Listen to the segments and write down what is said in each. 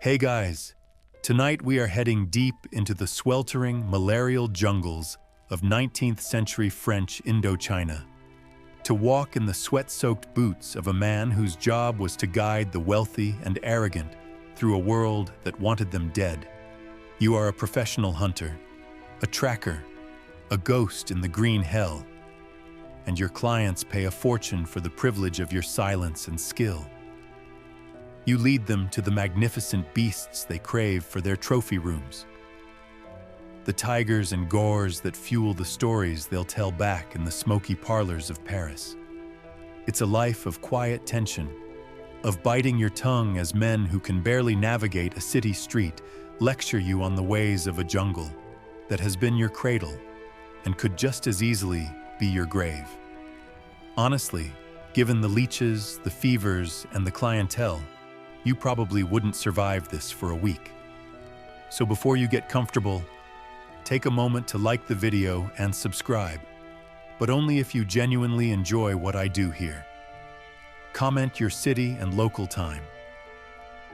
Hey guys, tonight we are heading deep into the sweltering malarial jungles of 19th century French Indochina to walk in the sweat-soaked boots of a man whose job was to guide the wealthy and arrogant through a world that wanted them dead. You are a professional hunter, a tracker, a ghost in the green hell, and your clients pay a fortune for the privilege of your silence and skill. You lead them to the magnificent beasts they crave for their trophy rooms, the tigers and gores that fuel the stories they'll tell back in the smoky parlors of Paris. It's a life of quiet tension, of biting your tongue as men who can barely navigate a city street lecture you on the ways of a jungle that has been your cradle and could just as easily be your grave. Honestly, given the leeches, the fevers, and the clientele, you probably wouldn't survive this for a week. So before you get comfortable, take a moment to like the video and subscribe, but only if you genuinely enjoy what I do here. Comment your city and local time.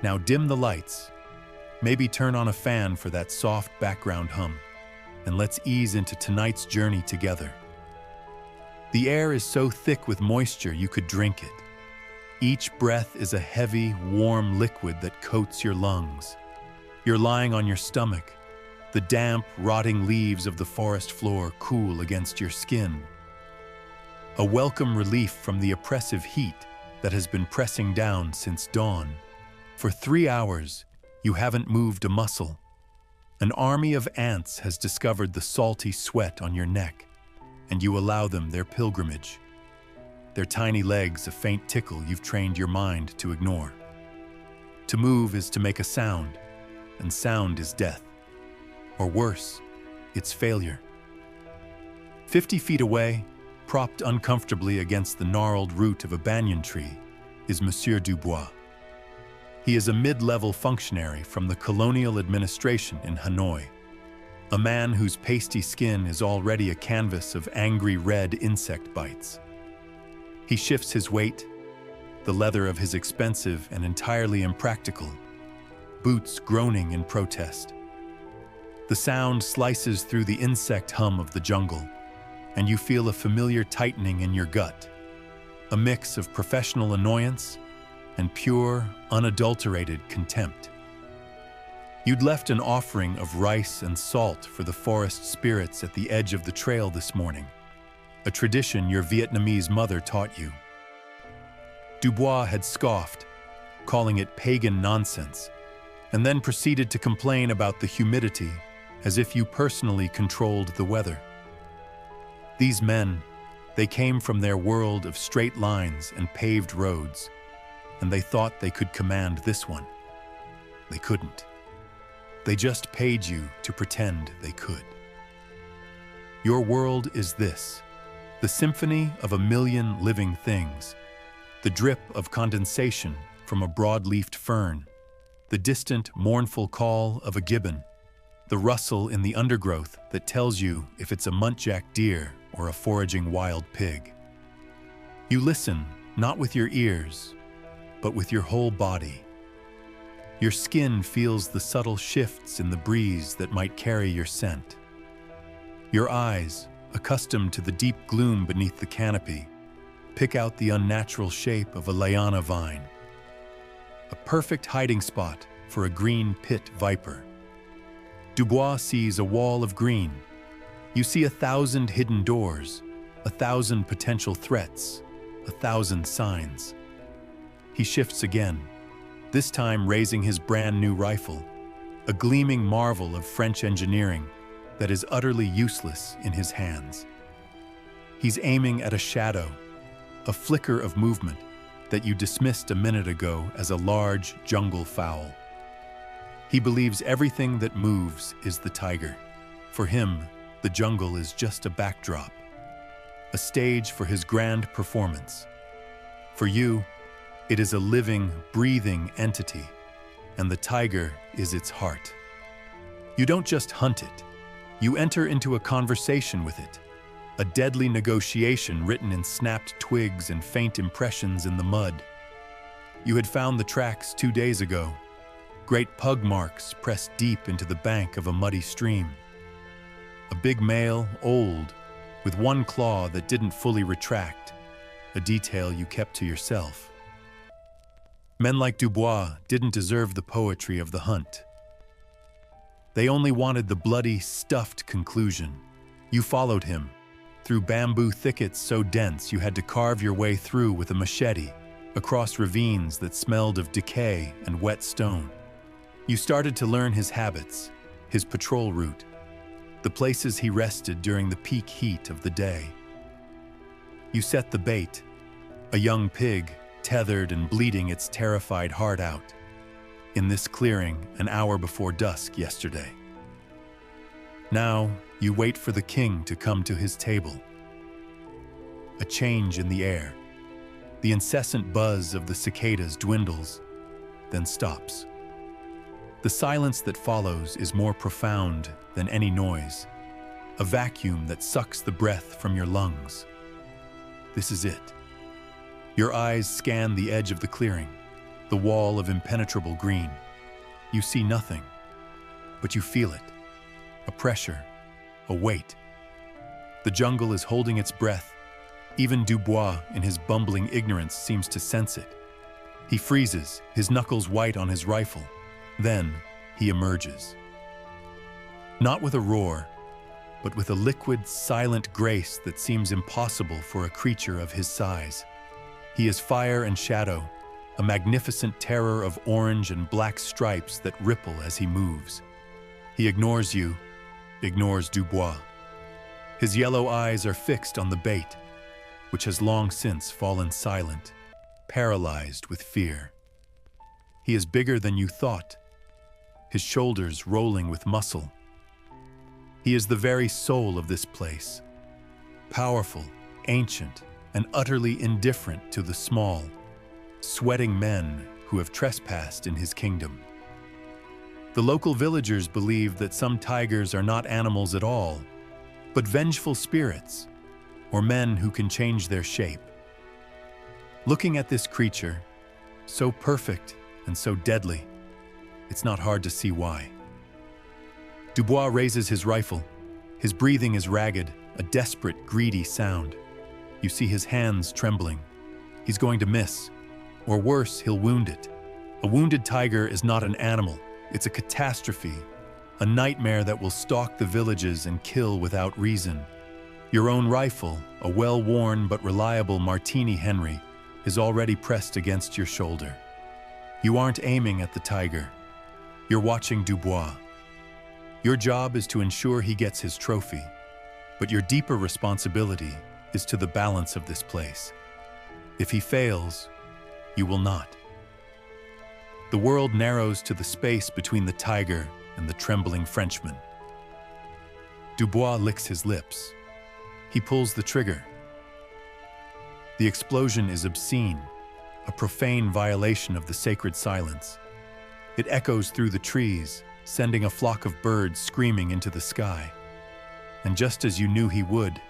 Now dim the lights, maybe turn on a fan for that soft background hum, and let's ease into tonight's journey together. The air is so thick with moisture you could drink it. Each breath is a heavy, warm liquid that coats your lungs. You're lying on your stomach. The damp, rotting leaves of the forest floor cool against your skin. A welcome relief from the oppressive heat that has been pressing down since dawn. For 3 hours, you haven't moved a muscle. An army of ants has discovered the salty sweat on your neck, and you allow them their pilgrimage. Their tiny legs a faint tickle you've trained your mind to ignore. To move is to make a sound, and sound is death. Or worse, it's failure. 50 feet away, propped uncomfortably against the gnarled root of a banyan tree, is Monsieur Dubois. He is a mid-level functionary from the colonial administration in Hanoi, a man whose pasty skin is already a canvas of angry red insect bites. He shifts his weight, the leather of his expensive and entirely impractical boots groaning in protest. The sound slices through the insect hum of the jungle, and you feel a familiar tightening in your gut, a mix of professional annoyance and pure, unadulterated contempt. You'd left an offering of rice and salt for the forest spirits at the edge of the trail this morning, a tradition your Vietnamese mother taught you. Dubois had scoffed, calling it pagan nonsense, and then proceeded to complain about the humidity as if you personally controlled the weather. These men, they came from their world of straight lines and paved roads, and they thought they could command this one. They couldn't. They just paid you to pretend they could. Your world is this, the symphony of a million living things, the drip of condensation from a broad-leafed fern, the distant, mournful call of a gibbon, the rustle in the undergrowth that tells you if it's a muntjac deer or a foraging wild pig. You listen, not with your ears, but with your whole body. Your skin feels the subtle shifts in the breeze that might carry your scent. Your eyes, accustomed to the deep gloom beneath the canopy, pick out the unnatural shape of a liana vine, a perfect hiding spot for a green pit viper. Dubois sees a wall of green. You see 1,000 hidden doors, 1,000 potential threats, 1,000 signs. He shifts again, this time raising his brand new rifle, a gleaming marvel of French engineering that is utterly useless in his hands. He's aiming at a shadow, a flicker of movement that you dismissed a minute ago as a large jungle fowl. He believes everything that moves is the tiger. For him, the jungle is just a backdrop, a stage for his grand performance. For you, it is a living, breathing entity, and the tiger is its heart. You don't just hunt it, you enter into a conversation with it, a deadly negotiation written in snapped twigs and faint impressions in the mud. You had found the tracks 2 days ago, great pug marks pressed deep into the bank of a muddy stream. A big male, old, with one claw that didn't fully retract, a detail you kept to yourself. Men like Dubois didn't deserve the poetry of the hunt. They only wanted the bloody, stuffed conclusion. You followed him, through bamboo thickets so dense you had to carve your way through with a machete, across ravines that smelled of decay and wet stone. You started to learn his habits, his patrol route, the places he rested during the peak heat of the day. You set the bait, a young pig tethered and bleeding its terrified heart out, in this clearing an hour before dusk yesterday. Now you wait for the king to come to his table. A change in the air. The incessant buzz of the cicadas dwindles, then stops. The silence that follows is more profound than any noise, a vacuum that sucks the breath from your lungs. This is it. Your eyes scan the edge of the clearing, the wall of impenetrable green. You see nothing, but you feel it. A pressure, a weight. The jungle is holding its breath. Even Dubois, in his bumbling ignorance, seems to sense it. He freezes, his knuckles white on his rifle. Then he emerges. Not with a roar, but with a liquid, silent grace that seems impossible for a creature of his size. He is fire and shadow, a magnificent terror of orange and black stripes that ripple as he moves. He ignores you, ignores Dubois. His yellow eyes are fixed on the bait, which has long since fallen silent, paralyzed with fear. He is bigger than you thought, his shoulders rolling with muscle. He is the very soul of this place, powerful, ancient, and utterly indifferent to the small, sweating men who have trespassed in his kingdom. The local villagers believe that some tigers are not animals at all, but vengeful spirits, or men who can change their shape. Looking at this creature, so perfect and so deadly, it's not hard to see why. Dubois raises his rifle. His breathing is ragged, a desperate, greedy sound. You see his hands trembling. He's going to miss, or worse, he'll wound it. A wounded tiger is not an animal. It's a catastrophe, a nightmare that will stalk the villages and kill without reason. Your own rifle, a well-worn but reliable Martini Henry, is already pressed against your shoulder. You aren't aiming at the tiger. You're watching Dubois. Your job is to ensure he gets his trophy, but your deeper responsibility is to the balance of this place. If he fails, you will not. The world narrows to the space between the tiger and the trembling Frenchman. Dubois licks his lips. He pulls the trigger. The explosion is obscene, a profane violation of the sacred silence. It echoes through the trees, sending a flock of birds screaming into the sky. And just as you knew he would,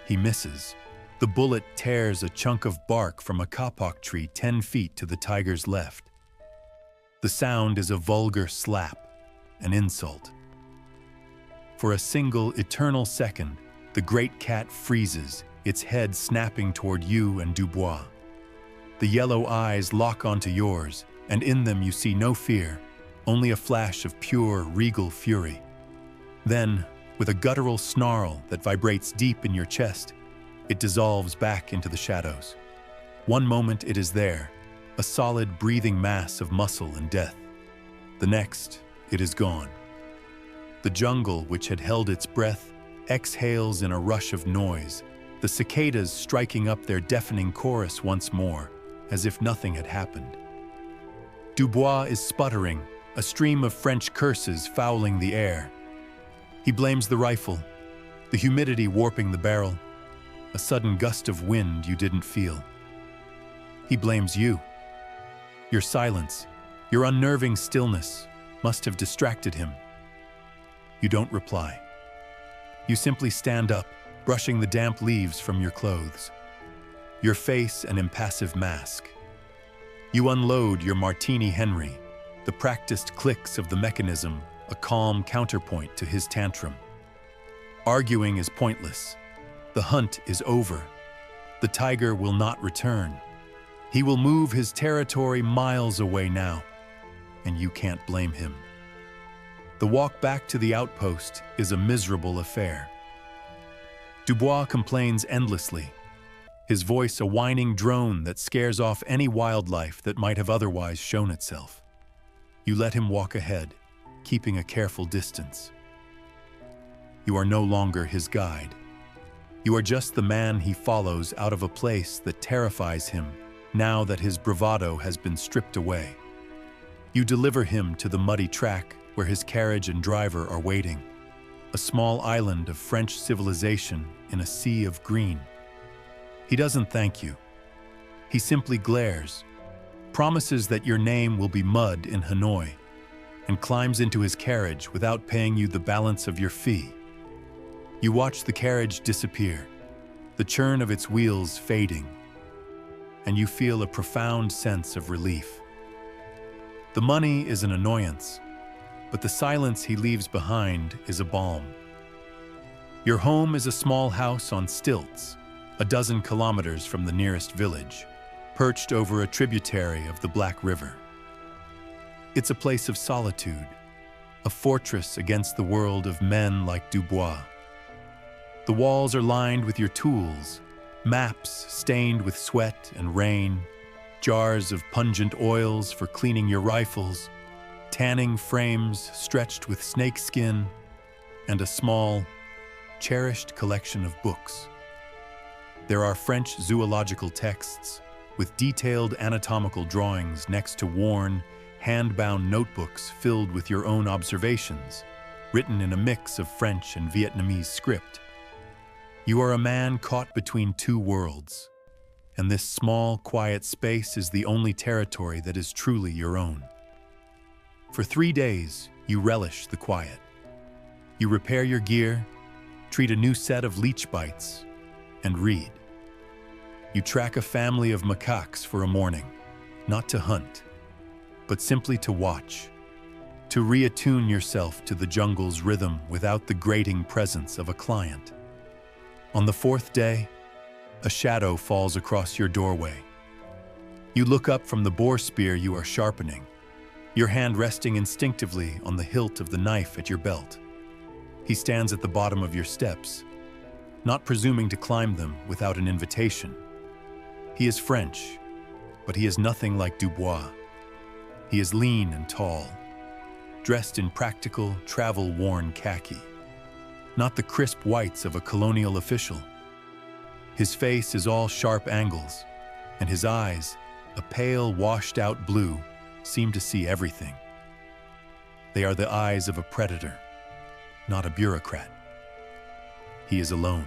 he misses. The bullet tears a chunk of bark from a kapok tree 10 feet to the tiger's left. The sound is a vulgar slap, an insult. For a single, eternal second, the great cat freezes, its head snapping toward you and Dubois. The yellow eyes lock onto yours, and in them you see no fear, only a flash of pure, regal fury. Then, with a guttural snarl that vibrates deep in your chest, it dissolves back into the shadows. One moment it is there, a solid, breathing mass of muscle and death. The next, it is gone. The jungle, which had held its breath, exhales in a rush of noise, the cicadas striking up their deafening chorus once more, as if nothing had happened. Dubois is sputtering, a stream of French curses fouling the air. He blames the rifle, the humidity warping the barrel, a sudden gust of wind you didn't feel. He blames you. Your silence, your unnerving stillness, must have distracted him. You don't reply. You simply stand up, brushing the damp leaves from your clothes. Your face an impassive mask. You unload your Martini Henry, the practiced clicks of the mechanism a calm counterpoint to his tantrum. Arguing is pointless. The hunt is over. The tiger will not return. He will move his territory miles away now, and you can't blame him. The walk back to the outpost is a miserable affair. Dubois complains endlessly, his voice a whining drone that scares off any wildlife that might have otherwise shown itself. You let him walk ahead, keeping a careful distance. You are no longer his guide. You are just the man he follows out of a place that terrifies him now that his bravado has been stripped away. You deliver him to the muddy track where his carriage and driver are waiting, a small island of French civilization in a sea of green. He doesn't thank you. He simply glares, promises that your name will be mud in Hanoi, and climbs into his carriage without paying you the balance of your fee. You watch the carriage disappear, the churn of its wheels fading, and you feel a profound sense of relief. The money is an annoyance, but the silence he leaves behind is a balm. Your home is a small house on stilts, a dozen kilometers from the nearest village, perched over a tributary of the Black River. It's a place of solitude, a fortress against the world of men like Dubois. The walls are lined with your tools, maps stained with sweat and rain, jars of pungent oils for cleaning your rifles, tanning frames stretched with snakeskin, and a small, cherished collection of books. There are French zoological texts with detailed anatomical drawings next to worn, hand-bound notebooks filled with your own observations, written in a mix of French and Vietnamese script. You are a man caught between two worlds, and this small, quiet space is the only territory that is truly your own. For 3 days, you relish the quiet. You repair your gear, treat a new set of leech bites, and read. You track a family of macaques for a morning, not to hunt, but simply to watch, to reattune yourself to the jungle's rhythm without the grating presence of a client. On the 4th day, a shadow falls across your doorway. You look up from the boar spear you are sharpening, your hand resting instinctively on the hilt of the knife at your belt. He stands at the bottom of your steps, not presuming to climb them without an invitation. He is French, but he is nothing like Dubois. He is lean and tall, dressed in practical, travel-worn khaki, not the crisp whites of a colonial official. His face is all sharp angles, and his eyes, a pale, washed-out blue, seem to see everything. They are the eyes of a predator, not a bureaucrat. He is alone.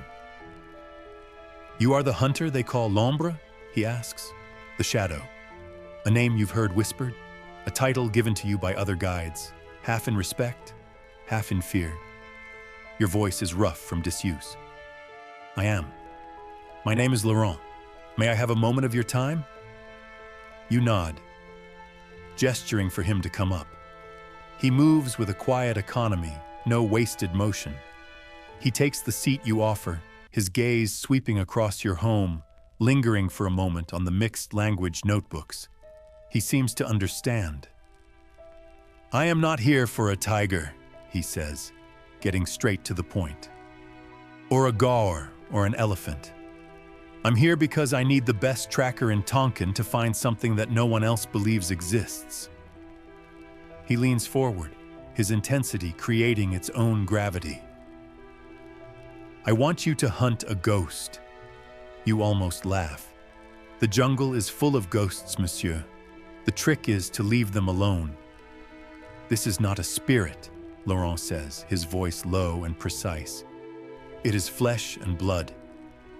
"You are the hunter they call l'ombre?" he asks. "The shadow. A name you've heard whispered, a title given to you by other guides, half in respect, half in fear. Your voice is rough from disuse." "I am. My name is Laurent. May I have a moment of your time?" You nod, gesturing for him to come up. He moves with a quiet economy, no wasted motion. He takes the seat you offer, his gaze sweeping across your home, lingering for a moment on the mixed language notebooks. He seems to understand. "I am not here for a tiger," he says, getting straight to the point. "Or a gaur or an elephant. I'm here because I need the best tracker in Tonkin to find something that no one else believes exists." He leans forward, his intensity creating its own gravity. "I want you to hunt a ghost." You almost laugh. "The jungle is full of ghosts, monsieur. The trick is to leave them alone." "This is not a spirit," Laurent says, his voice low and precise. "It is flesh and blood.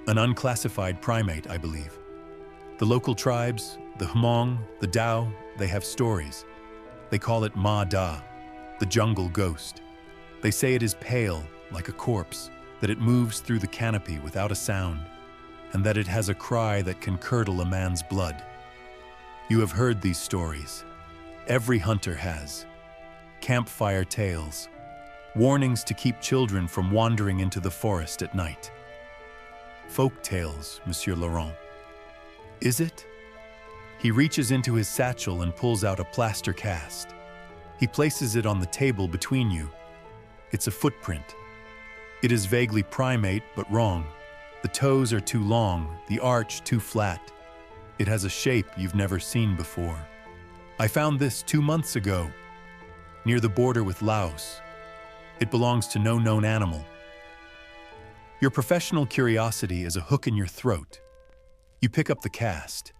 An unclassified primate, I believe. The local tribes, the Hmong, the Dao, they have stories. They call it Ma Da, the jungle ghost. They say it is pale, like a corpse, that it moves through the canopy without a sound, and that it has a cry that can curdle a man's blood. You have heard these stories. every hunter has. Campfire tales, warnings to keep children from wandering into the forest at night. Folk tales, Monsieur Laurent. Is it? He reaches into his satchel and pulls out a plaster cast. He places it on the table between you. It's a footprint. It is vaguely primate, but wrong. The toes are too long, the arch too flat. It has a shape you've never seen before. I found this 2 months ago, near the border with Laos. It belongs to no known animal. Your professional curiosity is a hook in your throat. You pick up the cast.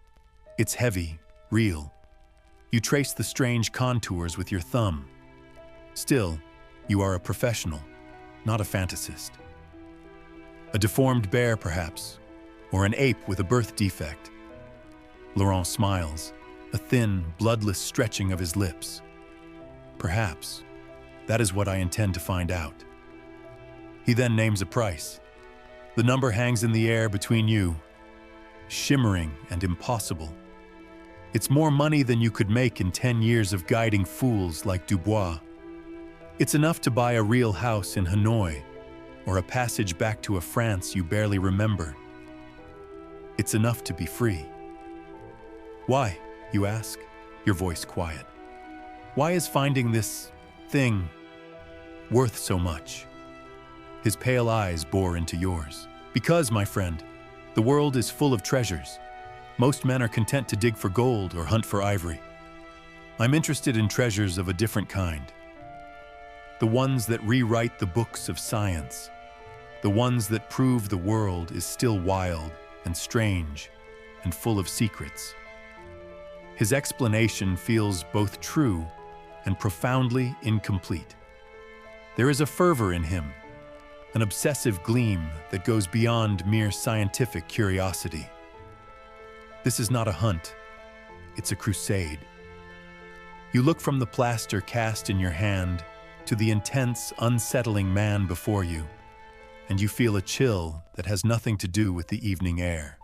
It's heavy, real. You trace the strange contours with your thumb. Still, you are a professional, not a fantasist. A deformed bear, perhaps, or an ape with a birth defect. Laurent smiles, a thin, bloodless stretching of his lips. Perhaps. That is what I intend to find out. He then names a price. The number hangs in the air between you, shimmering and impossible. It's more money than you could make in 10 years of guiding fools like Dubois. It's enough to buy a real house in Hanoi, or a passage back to a France you barely remember. It's enough to be free. Why, you ask, your voice quiet. Why is finding this thing worth so much? His pale eyes bore into yours. Because, my friend, the world is full of treasures. Most men are content to dig for gold or hunt for ivory. I'm interested in treasures of a different kind. The ones that rewrite the books of science. The ones that prove the world is still wild and strange and full of secrets. His explanation feels both true and profoundly incomplete. There is a fervor in him, an obsessive gleam that goes beyond mere scientific curiosity. This is not a hunt, it's a crusade. You look from the plaster cast in your hand to the intense, unsettling man before you, and you feel a chill that has nothing to do with the evening air.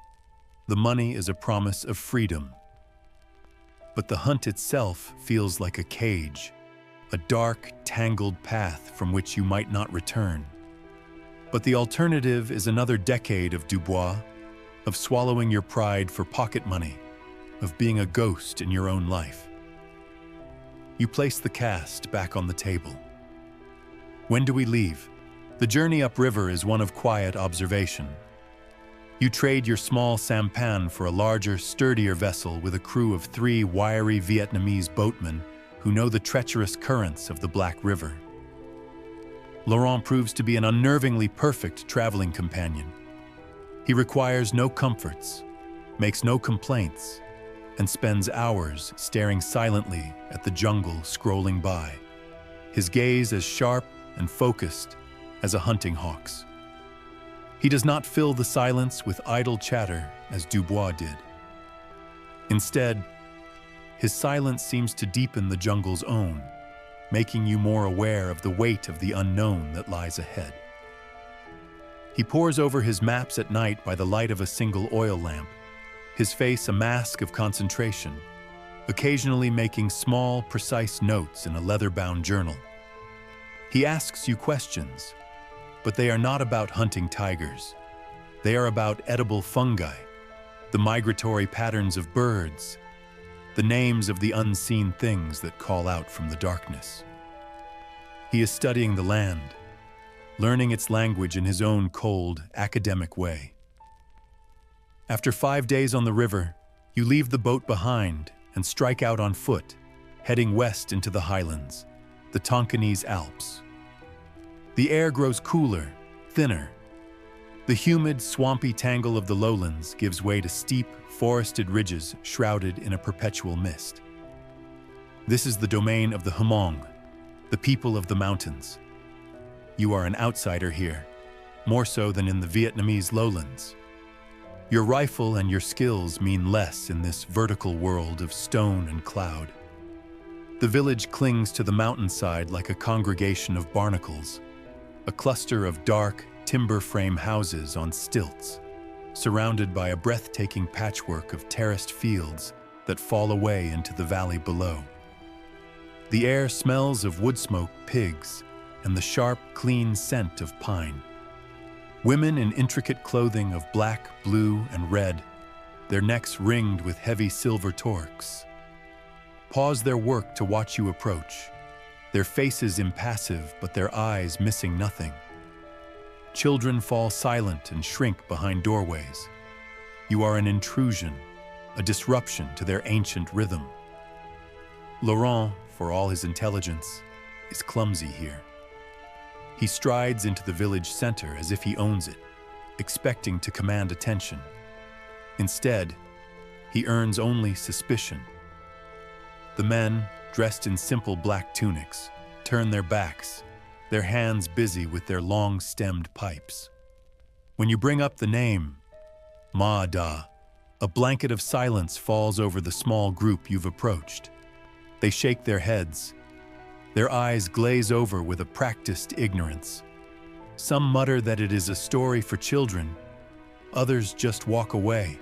The money is a promise of freedom. But the hunt itself feels like a cage, a dark, tangled path from which you might not return. But the alternative is another decade of Dubois, of swallowing your pride for pocket money, of being a ghost in your own life. You place the cast back on the table. When do we leave? The journey upriver is one of quiet observation. You trade your small sampan for a larger, sturdier vessel with a crew of 3 wiry Vietnamese boatmen who know the treacherous currents of the Black River. Laurent proves to be an unnervingly perfect traveling companion. He requires no comforts, makes no complaints, and spends hours staring silently at the jungle scrolling by, his gaze as sharp and focused as a hunting hawk's. He does not fill the silence with idle chatter as Dubois did. Instead, his silence seems to deepen the jungle's own, making you more aware of the weight of the unknown that lies ahead. He pores over his maps at night by the light of a single oil lamp, his face a mask of concentration, occasionally making small, precise notes in a leather-bound journal. He asks you questions, but they are not about hunting tigers. They are about edible fungi, the migratory patterns of birds, the names of the unseen things that call out from the darkness. He is studying the land, learning its language in his own cold, academic way. After 5 days on the river, you leave the boat behind and strike out on foot, heading west into the highlands, the Tonkinese Alps. The air grows cooler, thinner. The humid, swampy tangle of the lowlands gives way to steep, forested ridges shrouded in a perpetual mist. This is the domain of the Hmong, the people of the mountains. You are an outsider here, more so than in the Vietnamese lowlands. Your rifle and your skills mean less in this vertical world of stone and cloud. The village clings to the mountainside like a congregation of barnacles, a cluster of dark, timber frame houses on stilts, surrounded by a breathtaking patchwork of terraced fields that fall away into the valley below. The air smells of wood smoke, pigs, and the sharp, clean scent of pine. Women in intricate clothing of black, blue, and red, their necks ringed with heavy silver torques, pause their work to watch you approach, their faces impassive but their eyes missing nothing. Children fall silent and shrink behind doorways. You are an intrusion, a disruption to their ancient rhythm. Laurent, for all his intelligence, is clumsy here. He strides into the village center as if he owns it, expecting to command attention. Instead, he earns only suspicion. The men, dressed in simple black tunics, turn their backs, their hands busy with their long-stemmed pipes. When you bring up the name, Ma Da, a blanket of silence falls over the small group you've approached. They shake their heads. Their eyes glaze over with a practiced ignorance. Some mutter that it is a story for children. Others just walk away.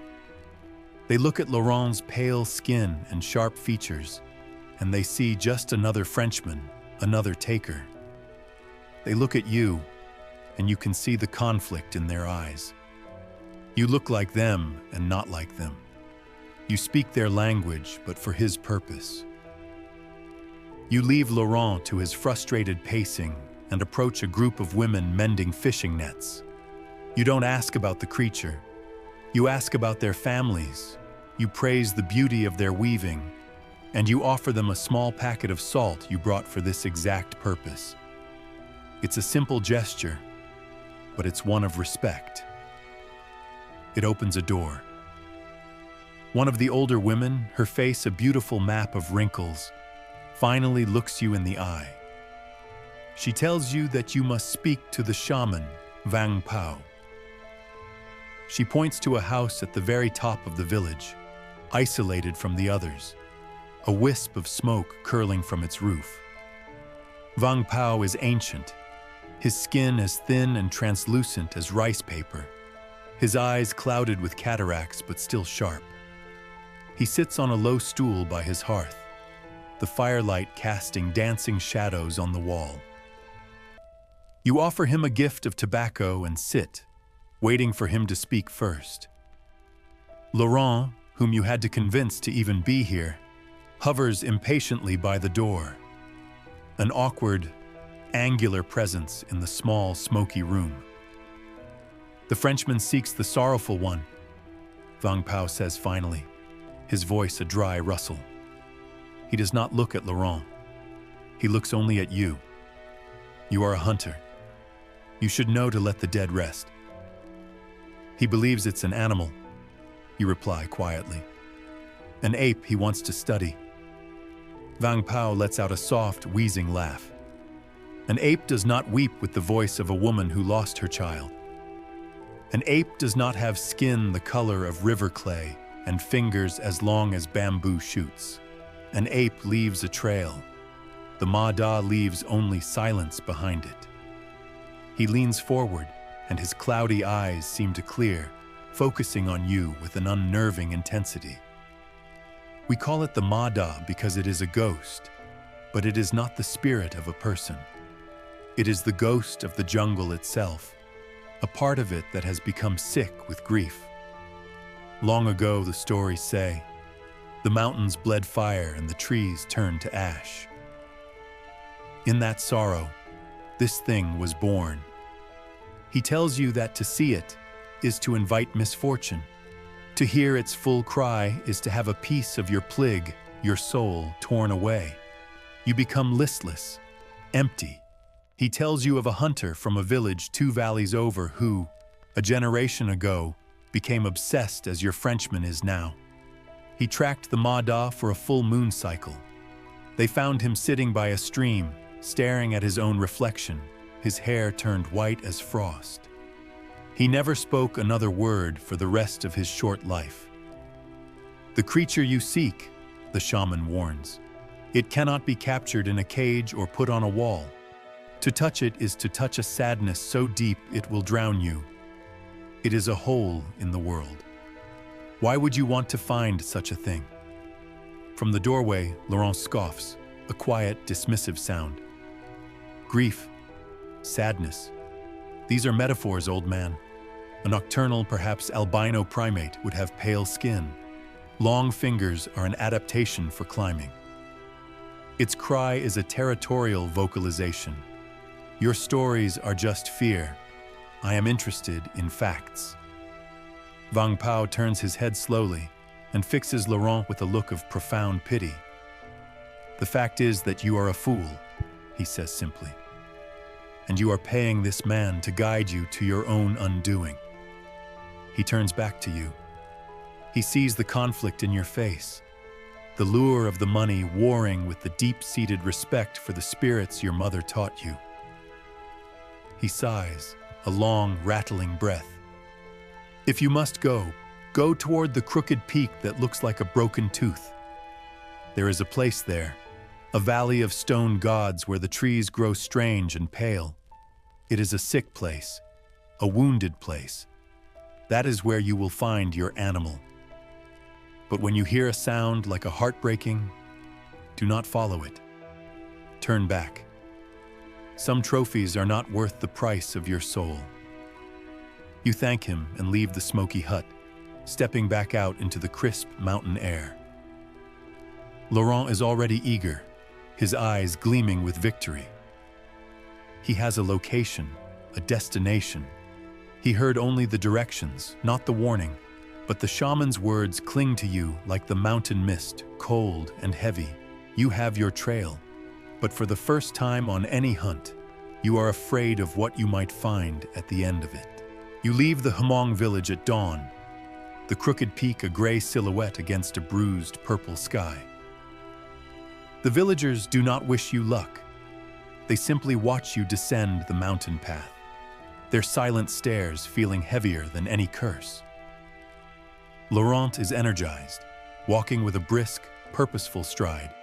They look at Laurent's pale skin and sharp features, and they see just another Frenchman, another taker. They look at you, and you can see the conflict in their eyes. You look like them and not like them. You speak their language, but for his purpose. You leave Laurent to his frustrated pacing and approach a group of women mending fishing nets. You don't ask about the creature. You ask about their families. You praise the beauty of their weaving, and you offer them a small packet of salt you brought for this exact purpose. It's a simple gesture, but it's one of respect. It opens a door. One of the older women, her face a beautiful map of wrinkles, finally looks you in the eye. She tells you that you must speak to the shaman, Wang Pao. She points to a house at the very top of the village, isolated from the others, a wisp of smoke curling from its roof. Wang Pao is ancient, his skin as thin and translucent as rice paper, his eyes clouded with cataracts but still sharp. He sits on a low stool by his hearth, the firelight casting dancing shadows on the wall. You offer him a gift of tobacco and sit, waiting for him to speak first. Laurent, whom you had to convince to even be here, hovers impatiently by the door, an awkward, angular presence in the small, smoky room. The Frenchman seeks the sorrowful one, Wang Pao says finally, his voice a dry rustle. He does not look at Laurent. He looks only at you. You are a hunter. You should know to let the dead rest. He believes it's an animal, you reply quietly. An ape he wants to study. Wang Pao lets out a soft, wheezing laugh. An ape does not weep with the voice of a woman who lost her child. An ape does not have skin the color of river clay and fingers as long as bamboo shoots. An ape leaves a trail. The Ma Da leaves only silence behind it. He leans forward, and his cloudy eyes seem to clear, focusing on you with an unnerving intensity. We call it the Ma Da because it is a ghost, but it is not the spirit of a person. It is the ghost of the jungle itself, a part of it that has become sick with grief. Long ago, the stories say, the mountains bled fire and the trees turned to ash. In that sorrow, this thing was born. He tells you that to see it is to invite misfortune. To hear its full cry is to have a piece of your plig, your soul, torn away. You become listless, empty. He tells you of a hunter from a village 2 valleys over who, a generation ago, became obsessed as your Frenchman is now. He tracked the Ma Da for a full moon cycle. They found him sitting by a stream, staring at his own reflection, his hair turned white as frost. He never spoke another word for the rest of his short life. The creature you seek, the shaman warns. It cannot be captured in a cage or put on a wall. To touch it is to touch a sadness so deep it will drown you. It is a hole in the world. Why would you want to find such a thing? From the doorway, Laurent scoffs. a quiet, dismissive sound. Grief, sadness. These are metaphors, old man. A nocturnal, perhaps albino primate would have pale skin. Long fingers are an adaptation for climbing. Its cry is a territorial vocalization. Your stories are just fear. I am interested in facts. Wang Pao turns his head slowly and fixes Laurent with a look of profound pity. The fact is that you are a fool, he says simply. And you are paying this man to guide you to your own undoing. He turns back to you. He sees the conflict in your face, the lure of the money warring with the deep-seated respect for the spirits your mother taught you. He sighs, a long, rattling breath. If you must go, go toward the crooked peak that looks like a broken tooth. There is a place there, a valley of stone gods where the trees grow strange and pale. It is a sick place, a wounded place. That is where you will find your animal. But when you hear a sound like a heartbreaking, do not follow it. Turn back. Some trophies are not worth the price of your soul. You thank him and leave the smoky hut, stepping back out into the crisp mountain air. Laurent is already eager, his eyes gleaming with victory. He has a location, a destination. He heard only the directions, not the warning, but the shaman's words cling to you like the mountain mist, cold and heavy. You have your trail, but for the first time on any hunt, you are afraid of what you might find at the end of it. You leave the Hmong village at dawn, the crooked peak a gray silhouette against a bruised purple sky. The villagers do not wish you luck. They simply watch you descend the mountain path, their silent stares feeling heavier than any curse. Laurent is energized, walking with a brisk, purposeful stride.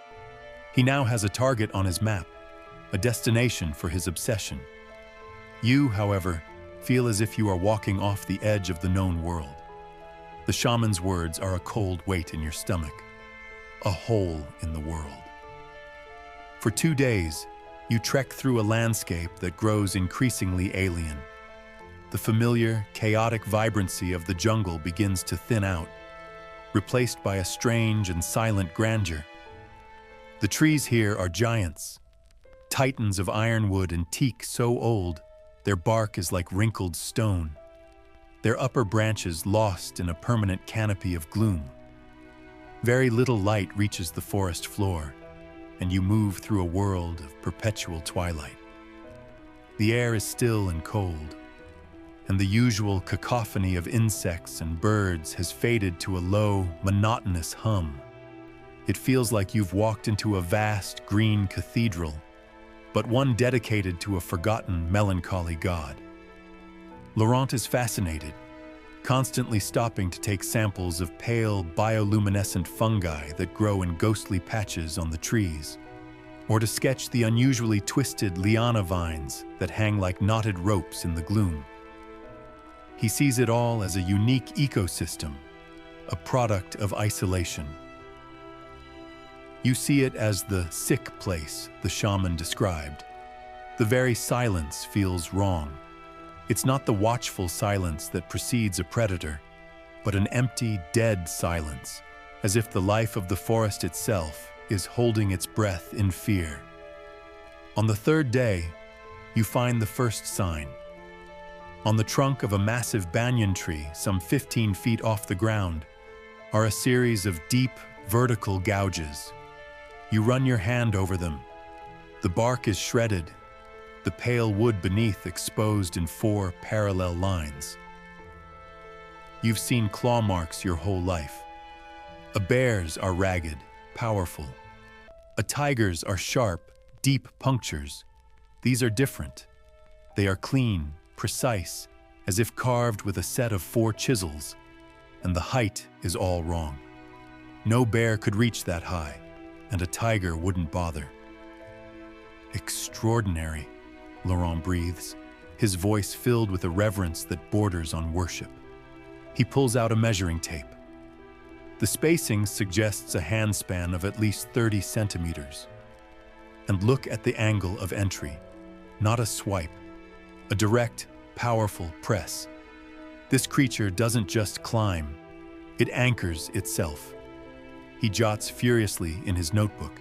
He now has a target on his map, a destination for his obsession. You, however, feel as if you are walking off the edge of the known world. The shaman's words are a cold weight in your stomach, a hole in the world. For 2 days, you trek through a landscape that grows increasingly alien. The familiar, chaotic vibrancy of the jungle begins to thin out, replaced by a strange and silent grandeur. The trees here are giants, titans of ironwood and teak so old, their bark is like wrinkled stone, their upper branches lost in a permanent canopy of gloom. Very little light reaches the forest floor, and you move through a world of perpetual twilight. The air is still and cold, and the usual cacophony of insects and birds has faded to a low, monotonous hum. It feels like you've walked into a vast green cathedral, but one dedicated to a forgotten, melancholy god. Laurent is fascinated, constantly stopping to take samples of pale, bioluminescent fungi that grow in ghostly patches on the trees, or to sketch the unusually twisted liana vines that hang like knotted ropes in the gloom. He sees it all as a unique ecosystem, a product of isolation. You see it as the sick place the shaman described. The very silence feels wrong. It's not the watchful silence that precedes a predator, but an empty, dead silence, as if the life of the forest itself is holding its breath in fear. On the 3rd day, you find the first sign. On the trunk of a massive banyan tree, some 15 feet off the ground, are a series of deep, vertical gouges. You run your hand over them. The bark is shredded, the pale wood beneath exposed in 4 parallel lines. You've seen claw marks your whole life. A bear's are ragged, powerful. A tiger's are sharp, deep punctures. These are different. They are clean, precise, as if carved with a set of 4 chisels, and the height is all wrong. No bear could reach that high, and a tiger wouldn't bother. Extraordinary, Laurent breathes, his voice filled with a reverence that borders on worship. He pulls out a measuring tape. The spacing suggests a handspan of at least 30 centimeters. and look at the angle of entry. Not a swipe, a direct, powerful press. This creature doesn't just climb, it anchors itself. He jots furiously in his notebook,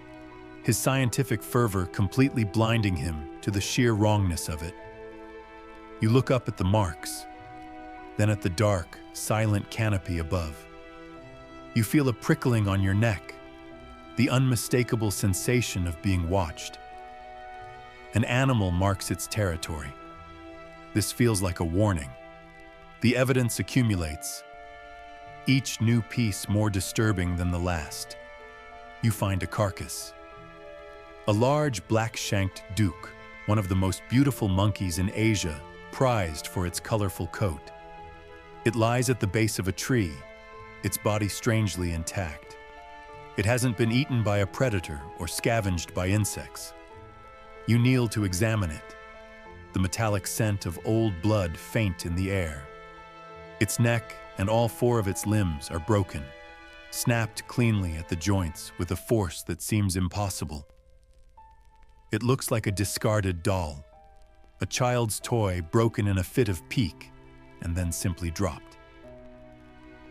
his scientific fervor completely blinding him to the sheer wrongness of it. You look up at the marks, then at the dark, silent canopy above. You feel a prickling on your neck, the unmistakable sensation of being watched. An animal marks its territory. This feels like a warning. The evidence accumulates, each new piece more disturbing than the last. You find a carcass. A large black-shanked duke, one of the most beautiful monkeys in Asia, prized for its colorful coat. It lies at the base of a tree, its body strangely intact. It hasn't been eaten by a predator or scavenged by insects. You kneel to examine it, the metallic scent of old blood faint in the air. Its neck and all four of its limbs are broken, snapped cleanly at the joints with a force that seems impossible. It looks like a discarded doll, a child's toy broken in a fit of pique and then simply dropped.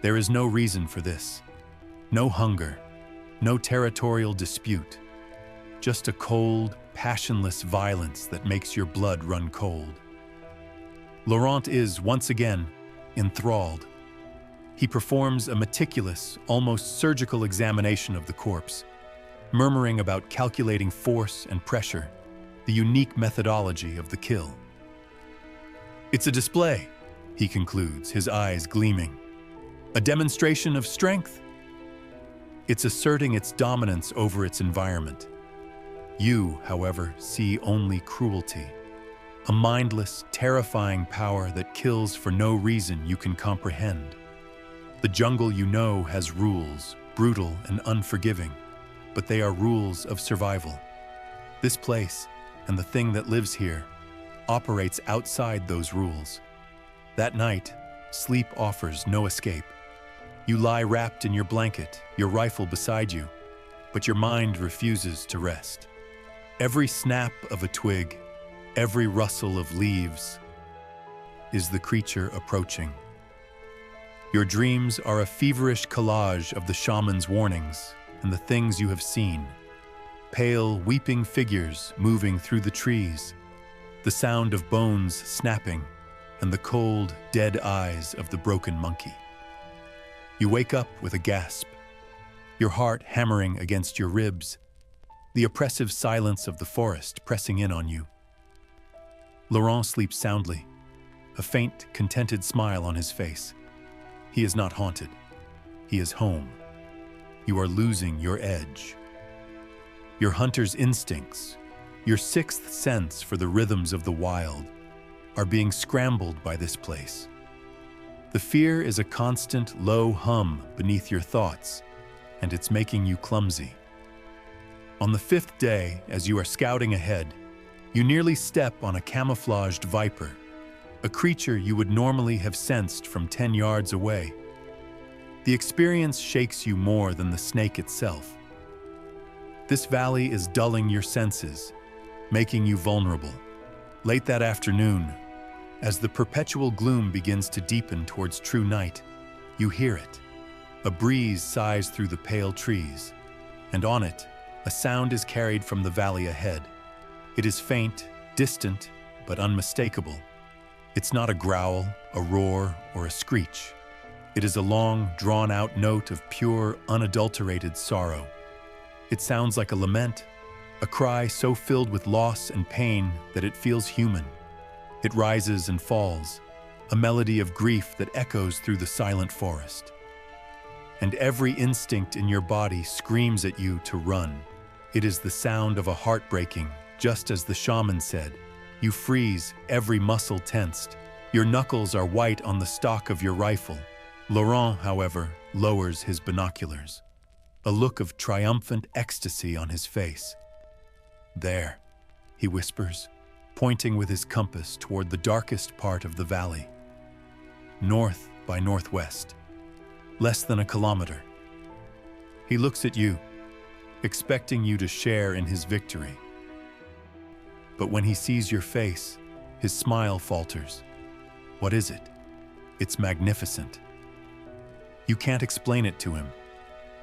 There is no reason for this, no hunger, no territorial dispute, just a cold, passionless violence that makes your blood run cold. Laurent is, once again, enthralled. He performs a meticulous, almost surgical examination of the corpse, murmuring about calculating force and pressure, the unique methodology of the kill. "It's a display," he concludes, his eyes gleaming. "A demonstration of strength." It's asserting its dominance over its environment. You, however, see only cruelty, a mindless, terrifying power that kills for no reason you can comprehend. The jungle you know has rules, brutal and unforgiving, but they are rules of survival. This place, and the thing that lives here, operates outside those rules. That night, sleep offers no escape. You lie wrapped in your blanket, your rifle beside you, but your mind refuses to rest. Every snap of a twig, every rustle of leaves, is the creature approaching. Your dreams are a feverish collage of the shaman's warnings and the things you have seen. Pale, weeping figures moving through the trees, the sound of bones snapping, and the cold, dead eyes of the broken monkey. You wake up with a gasp, your heart hammering against your ribs, the oppressive silence of the forest pressing in on you. Laurent sleeps soundly, a faint, contented smile on his face. He is not haunted. He is home. You are losing your edge. Your hunter's instincts, your sixth sense for the rhythms of the wild, are being scrambled by this place. The fear is a constant, low hum beneath your thoughts, and it's making you clumsy. On the fifth day, as you are scouting ahead, you nearly step on a camouflaged viper, a creature you would normally have sensed from 10 yards away. The experience shakes you more than the snake itself. This valley is dulling your senses, making you vulnerable. Late that afternoon, as the perpetual gloom begins to deepen towards true night, you hear it. A breeze sighs through the pale trees, and on it, a sound is carried from the valley ahead. It is faint, distant, but unmistakable. It's not a growl, a roar, or a screech. It is a long, drawn-out note of pure, unadulterated sorrow. It sounds like a lament, a cry so filled with loss and pain that it feels human. It rises and falls, a melody of grief that echoes through the silent forest. And every instinct in your body screams at you to run. It is the sound of a heart breaking, just as the shaman said. You freeze, every muscle tensed. Your knuckles are white on the stock of your rifle. Laurent, however, lowers his binoculars, a look of triumphant ecstasy on his face. "There," he whispers, pointing with his compass toward the darkest part of the valley. North by northwest, less than a kilometer. He looks at you, expecting you to share in his victory. But when he sees your face, his smile falters. What is it? It's magnificent. You can't explain it to him.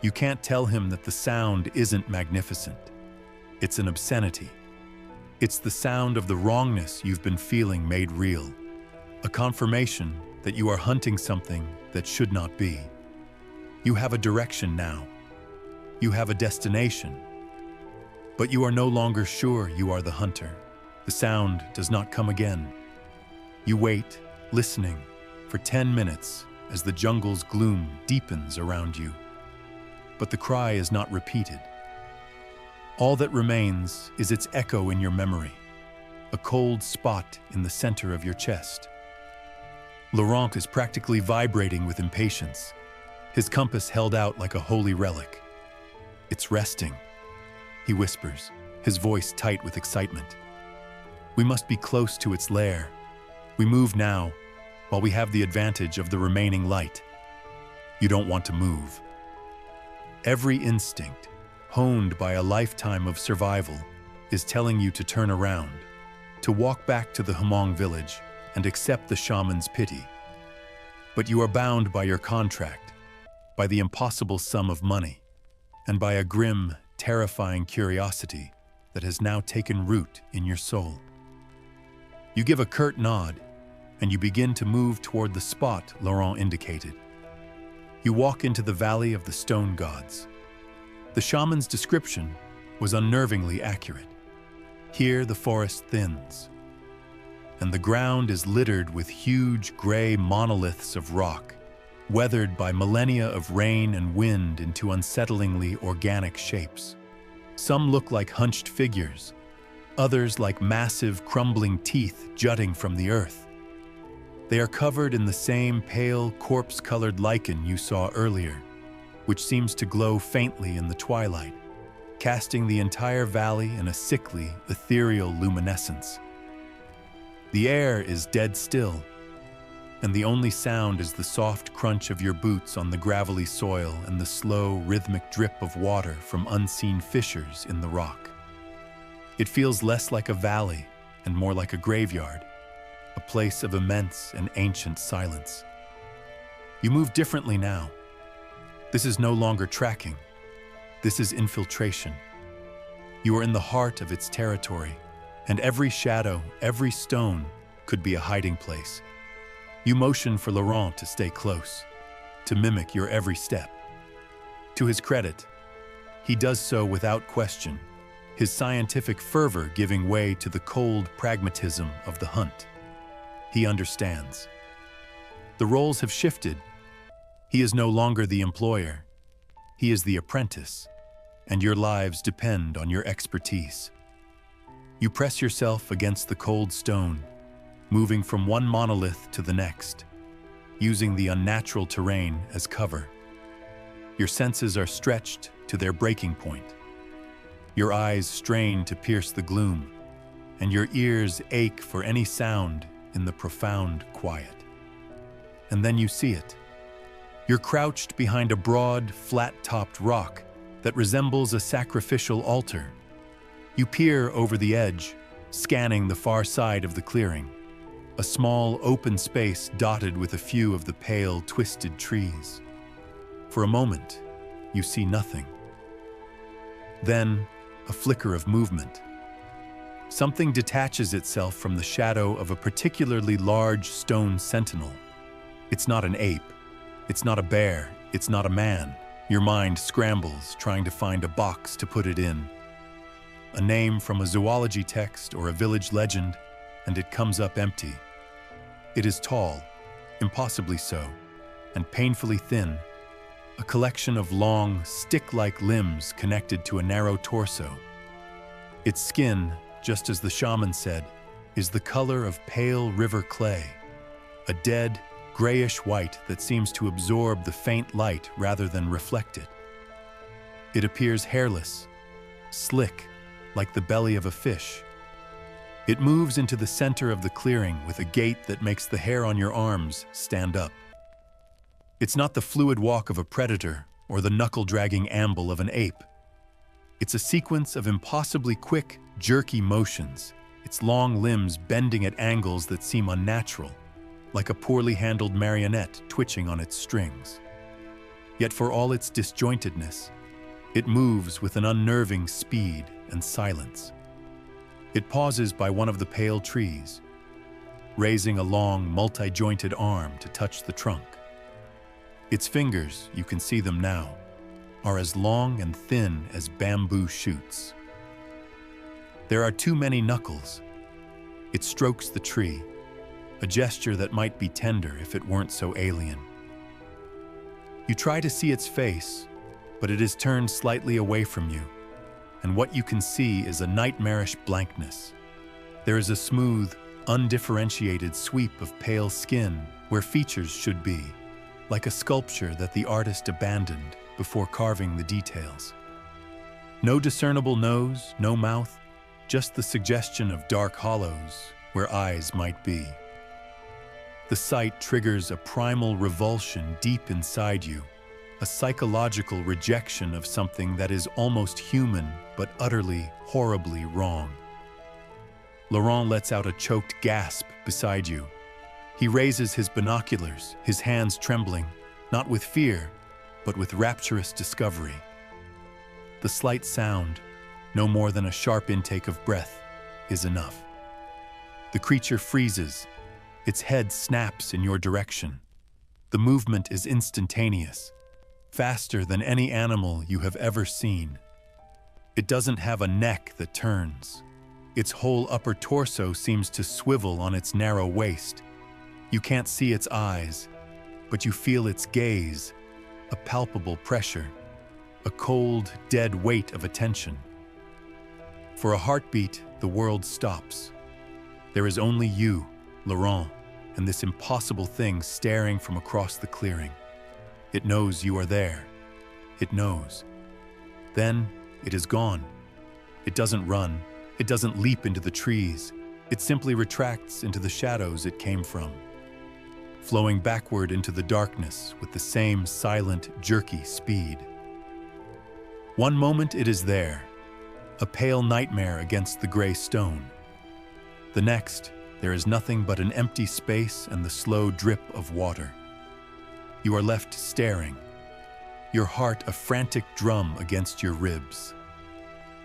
You can't tell him that the sound isn't magnificent. It's an obscenity. It's the sound of the wrongness you've been feeling made real. A confirmation that you are hunting something that should not be. You have a direction now. You have a destination. But you are no longer sure you are the hunter. The sound does not come again. You wait, listening, for 10 minutes as the jungle's gloom deepens around you. But the cry is not repeated. All that remains is its echo in your memory, a cold spot in the center of your chest. Laurent is practically vibrating with impatience, his compass held out like a holy relic. It's resting, he whispers, his voice tight with excitement. We must be close to its lair. We move now, while we have the advantage of the remaining light. You don't want to move. Every instinct, honed by a lifetime of survival, is telling you to turn around, to walk back to the Hmong village and accept the shaman's pity. But you are bound by your contract, by the impossible sum of money, and by a grim, terrifying curiosity that has now taken root in your soul. You give a curt nod, and you begin to move toward the spot Laurent indicated. You walk into the Valley of the Stone Gods. The shaman's description was unnervingly accurate. Here the forest thins, and the ground is littered with huge gray monoliths of rock, weathered by millennia of rain and wind into unsettlingly organic shapes. Some look like hunched figures, others like massive, crumbling teeth jutting from the earth. They are covered in the same pale, corpse-colored lichen you saw earlier, which seems to glow faintly in the twilight, casting the entire valley in a sickly, ethereal luminescence. The air is dead still, and the only sound is the soft crunch of your boots on the gravelly soil and the slow, rhythmic drip of water from unseen fissures in the rock. It feels less like a valley and more like a graveyard, a place of immense and ancient silence. You move differently now. This is no longer tracking. This is infiltration. You are in the heart of its territory, and every shadow, every stone could be a hiding place. You motion for Laurent to stay close, to mimic your every step. To his credit, he does so without question, his scientific fervor giving way to the cold pragmatism of the hunt. He understands. The roles have shifted. He is no longer the employer. He is the apprentice, and your lives depend on your expertise. You press yourself against the cold stone, moving from one monolith to the next, using the unnatural terrain as cover. Your senses are stretched to their breaking point. Your eyes strain to pierce the gloom, and your ears ache for any sound in the profound quiet. And then you see it. You're crouched behind a broad, flat-topped rock that resembles a sacrificial altar. You peer over the edge, scanning the far side of the clearing, a small open space dotted with a few of the pale, twisted trees. For a moment, you see nothing. Then, a flicker of movement. Something detaches itself from the shadow of a particularly large stone sentinel. It's not an ape. It's not a bear. It's not a man. Your mind scrambles, trying to find a box to put it in. A name from a zoology text or a village legend, and it comes up empty. It is tall, impossibly so, and painfully thin, a collection of long, stick-like limbs connected to a narrow torso. Its skin, just as the shaman said, is the color of pale river clay, a dead, grayish white that seems to absorb the faint light rather than reflect it. It appears hairless, slick, like the belly of a fish. It moves into the center of the clearing with a gait that makes the hair on your arms stand up. It's not the fluid walk of a predator or the knuckle-dragging amble of an ape. It's a sequence of impossibly quick, jerky motions. its long limbs bending at angles that seem unnatural, like a poorly handled marionette twitching on its strings. Yet for all its disjointedness, it moves with an unnerving speed and silence. It pauses by one of the pale trees, raising a long, multi-jointed arm to touch the trunk. Its fingers, you can see them now, are as long and thin as bamboo shoots. There are too many knuckles. It strokes the tree, a gesture that might be tender if it weren't so alien. You try to see its face, but it is turned slightly away from you, and what you can see is a nightmarish blankness. There is a smooth, undifferentiated sweep of pale skin where features should be, like a sculpture that the artist abandoned before carving the details. No discernible nose, no mouth, just the suggestion of dark hollows where eyes might be. The sight triggers a primal revulsion deep inside you, a psychological rejection of something that is almost human but utterly, horribly wrong. Laurent lets out a choked gasp beside you. He raises his binoculars, his hands trembling, not with fear, but with rapturous discovery. The slight sound, no more than a sharp intake of breath, is enough. The creature freezes. Its head snaps in your direction. The movement is instantaneous, faster than any animal you have ever seen. It doesn't have a neck that turns. Its whole upper torso seems to swivel on its narrow waist. You can't see its eyes, but you feel its gaze, a palpable pressure, a cold, dead weight of attention. For a heartbeat, the world stops. There is only you, Laurent, and this impossible thing staring from across the clearing. It knows you are there. It knows. Then it is gone. It doesn't run. It doesn't leap into the trees. It simply retracts into the shadows it came from, flowing backward into the darkness with the same silent, jerky speed. One moment it is there, a pale nightmare against the gray stone. The next, there is nothing but an empty space and the slow drip of water. You are left staring, your heart a frantic drum against your ribs.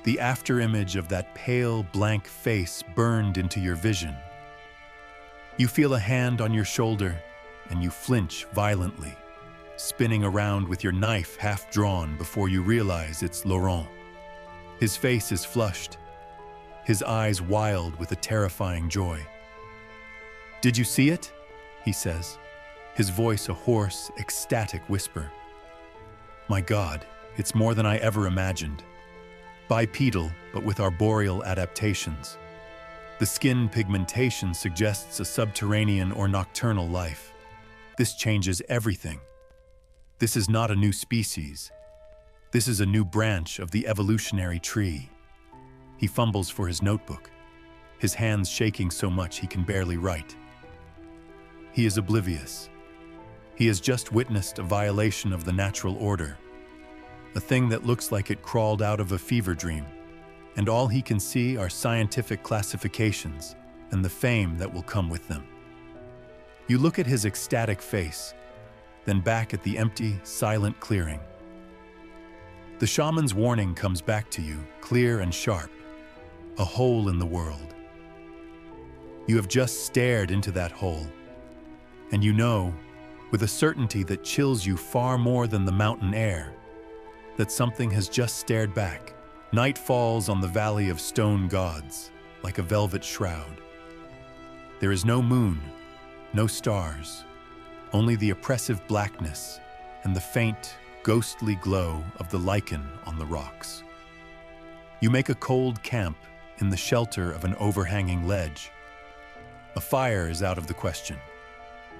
The afterimage of that pale, blank face burned into your vision. You feel a hand on your shoulder, and you flinch violently, spinning around with your knife half drawn before you realize it's Laurent. His face is flushed, his eyes wild with a terrifying joy. "Did you see it?" he says, his voice a hoarse, ecstatic whisper. "My God, it's more than I ever imagined. Bipedal, but with arboreal adaptations. The skin pigmentation suggests a subterranean or nocturnal life. This changes everything. This is not a new species. This is a new branch of the evolutionary tree." He fumbles for his notebook, his hands shaking so much he can barely write. He is oblivious. He has just witnessed a violation of the natural order, a thing that looks like it crawled out of a fever dream, and all he can see are scientific classifications and the fame that will come with them. You look at his ecstatic face, then back at the empty, silent clearing. The shaman's warning comes back to you, clear and sharp, a hole in the world. You have just stared into that hole, and you know, with a certainty that chills you far more than the mountain air, that something has just stared back. Night falls on the valley of stone gods, like a velvet shroud. There is no moon, no stars, only the oppressive blackness and the faint, ghostly glow of the lichen on the rocks. You make a cold camp in the shelter of an overhanging ledge. A fire is out of the question.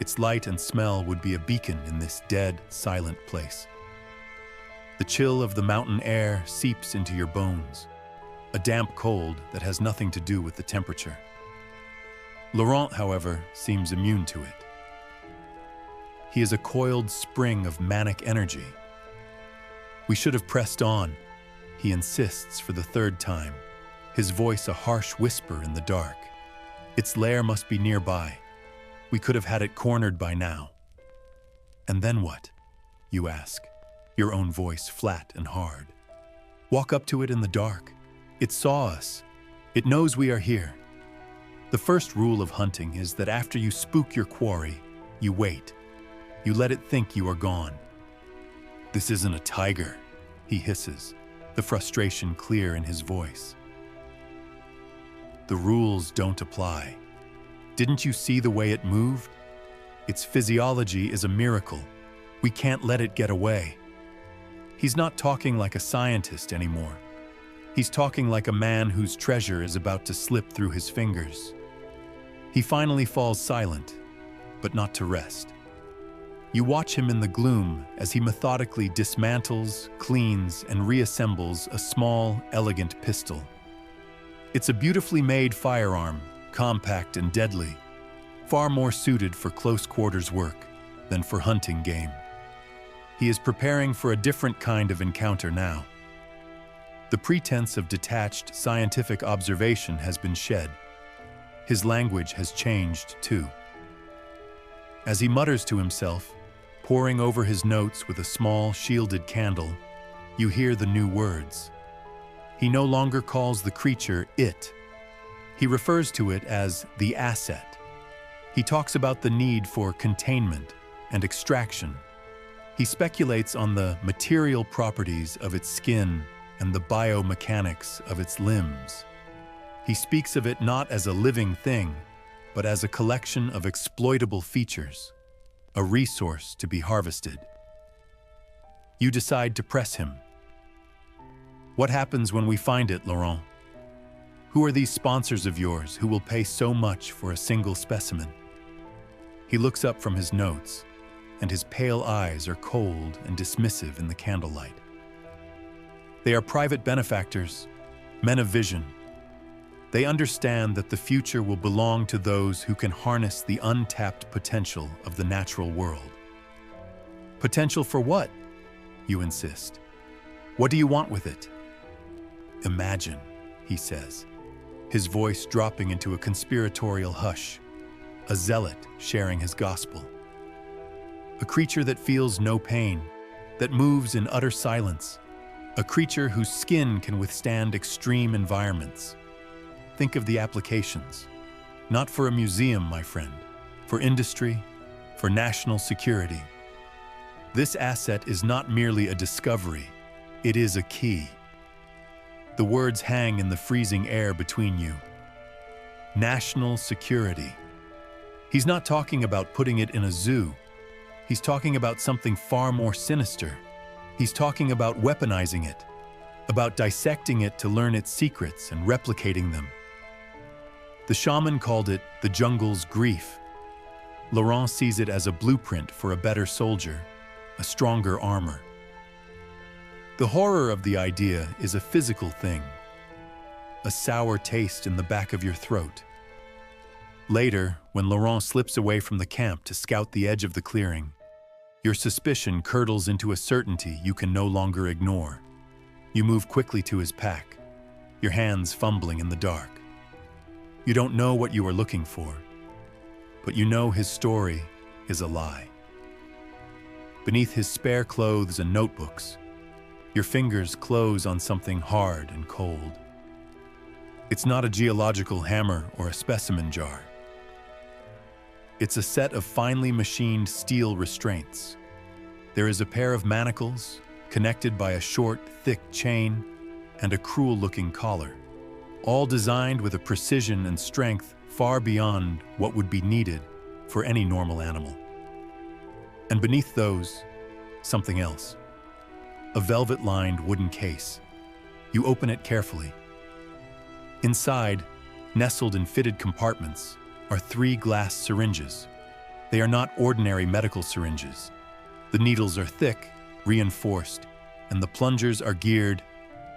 Its light and smell would be a beacon in this dead, silent place. The chill of the mountain air seeps into your bones, a damp cold that has nothing to do with the temperature. Laurent, however, seems immune to it. He is a coiled spring of manic energy. "We should have pressed on," he insists for the third time, his voice a harsh whisper in the dark. Its lair must be nearby. We could have had it cornered by now. And then what? You ask, your own voice flat and hard. Walk up to it in the dark. It saw us. It knows we are here. The first rule of hunting is that after you spook your quarry, you wait. You let it think you are gone. This isn't a tiger, he hisses, the frustration clear in his voice. The rules don't apply. Didn't you see the way it moved? Its physiology is a miracle. We can't let it get away. He's not talking like a scientist anymore. He's talking like a man whose treasure is about to slip through his fingers. He finally falls silent, but not to rest. You watch him in the gloom as he methodically dismantles, cleans, and reassembles a small, elegant pistol. It's a beautifully made firearm, compact and deadly, far more suited for close-quarters work than for hunting game. He is preparing for a different kind of encounter now. The pretense of detached scientific observation has been shed. His language has changed, too. As he mutters to himself, poring over his notes with a small, shielded candle, you hear the new words. He no longer calls the creature it. He refers to it as the asset. He talks about the need for containment and extraction. He speculates on the material properties of its skin and the biomechanics of its limbs. He speaks of it not as a living thing, but as a collection of exploitable features, a resource to be harvested. You decide to press him. What happens when we find it, Laurent? Who are these sponsors of yours who will pay so much for a single specimen? He looks up from his notes, and his pale eyes are cold and dismissive in the candlelight. They are private benefactors, men of vision. They understand that the future will belong to those who can harness the untapped potential of the natural world. Potential for what? You insist. What do you want with it? Imagine, he says, his voice dropping into a conspiratorial hush, a zealot sharing his gospel. A creature that feels no pain, that moves in utter silence, a creature whose skin can withstand extreme environments. Think of the applications. Not for a museum, my friend, for industry, for national security. This asset is not merely a discovery, it is a key. The words hang in the freezing air between you. National security. He's not talking about putting it in a zoo. He's talking about something far more sinister. He's talking about weaponizing it, about dissecting it to learn its secrets and replicating them. The shaman called it the jungle's grief. Laurent sees it as a blueprint for a better soldier, a stronger armor. The horror of the idea is a physical thing, a sour taste in the back of your throat. Later, when Laurent slips away from the camp to scout the edge of the clearing, your suspicion curdles into a certainty you can no longer ignore. You move quickly to his pack, your hands fumbling in the dark. You don't know what you are looking for, but you know his story is a lie. Beneath his spare clothes and notebooks, your fingers close on something hard and cold. It's not a geological hammer or a specimen jar. It's a set of finely machined steel restraints. There is a pair of manacles, connected by a short, thick chain, and a cruel-looking collar, all designed with a precision and strength far beyond what would be needed for any normal animal. And beneath those, something else. A velvet-lined wooden case. You open it carefully. Inside, nestled in fitted compartments, are 3 glass syringes. They are not ordinary medical syringes. The needles are thick, reinforced, and the plungers are geared,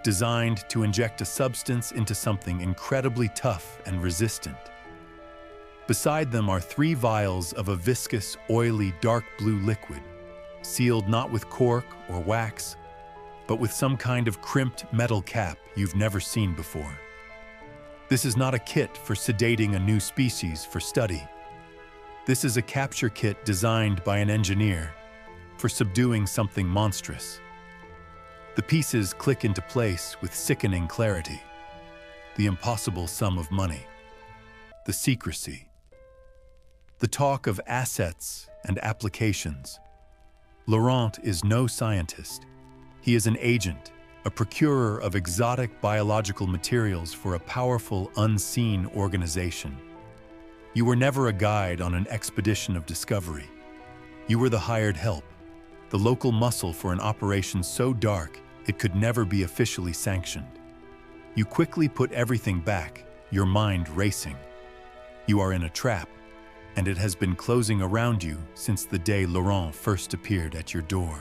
designed to inject a substance into something incredibly tough and resistant. Beside them are 3 vials of a viscous, oily, dark blue liquid, sealed not with cork or wax, but with some kind of crimped metal cap you've never seen before. This is not a kit for sedating a new species for study. This is a capture kit designed by an engineer for subduing something monstrous. The pieces click into place with sickening clarity. The impossible sum of money. The secrecy. The talk of assets and applications. Laurent is no scientist. He is an agent, a procurer of exotic biological materials for a powerful, unseen organization. You were never a guide on an expedition of discovery. You were the hired help, the local muscle for an operation so dark it could never be officially sanctioned. You quickly put everything back, your mind racing. You are in a trap, and it has been closing around you since the day Laurent first appeared at your door.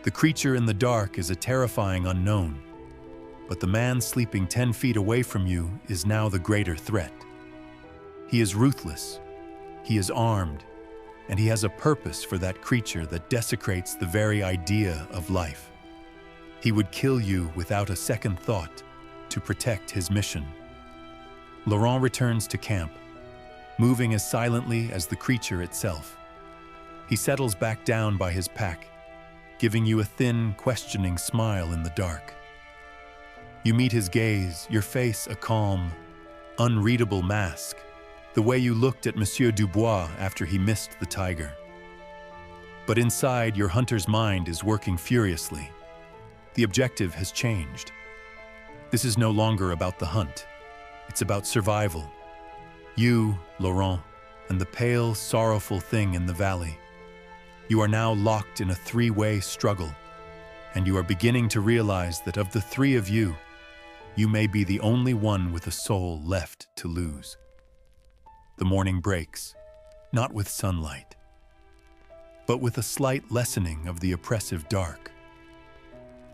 The creature in the dark is a terrifying unknown, but the man sleeping 10 feet away from you is now the greater threat. He is ruthless, he is armed, and he has a purpose for that creature that desecrates the very idea of life. He would kill you without a second thought to protect his mission. Laurent returns to camp, moving as silently as the creature itself. He settles back down by his pack, giving you a thin, questioning smile in the dark. You meet his gaze, your face a calm, unreadable mask, the way you looked at Monsieur Dubois after he missed the tiger. But inside, your hunter's mind is working furiously. The objective has changed. This is no longer about the hunt. It's about survival. You, Laurent, and the pale, sorrowful thing in the valley. You are now locked in a three-way struggle, and you are beginning to realize that of the three of you, you may be the only one with a soul left to lose. The morning breaks, not with sunlight, but with a slight lessening of the oppressive dark.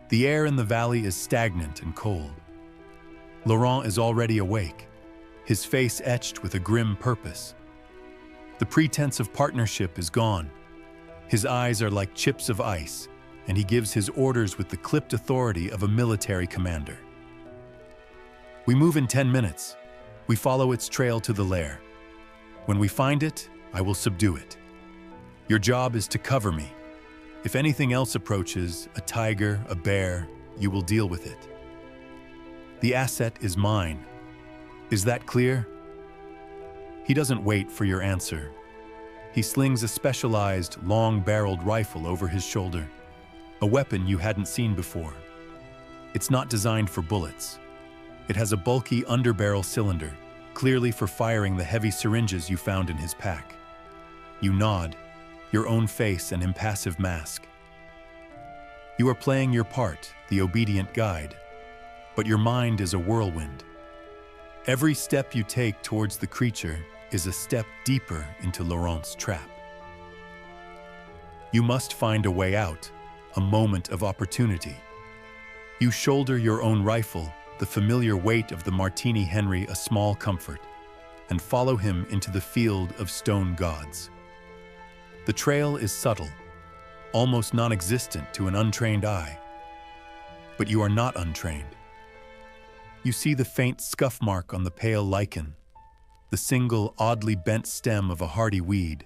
The air in the valley is stagnant and cold. Laurent is already awake, his face etched with a grim purpose. The pretense of partnership is gone. His eyes are like chips of ice, and he gives his orders with the clipped authority of a military commander. We move in 10 minutes. We follow its trail to the lair. When we find it, I will subdue it. Your job is to cover me. If anything else approaches, a tiger, a bear, you will deal with it. The asset is mine. Is that clear? He doesn't wait for your answer. He slings a specialized, long-barreled rifle over his shoulder, a weapon you hadn't seen before. It's not designed for bullets. It has a bulky underbarrel cylinder, clearly for firing the heavy syringes you found in his pack. You nod, your own face an impassive mask. You are playing your part, the obedient guide, but your mind is a whirlwind. Every step you take towards the creature is a step deeper into Laurent's trap. You must find a way out, a moment of opportunity. You shoulder your own rifle, the familiar weight of the Martini Henry a small comfort, and follow him into the field of stone gods. The trail is subtle, almost non-existent to an untrained eye. But you are not untrained. You see the faint scuff mark on the pale lichen, the single oddly bent stem of a hardy weed,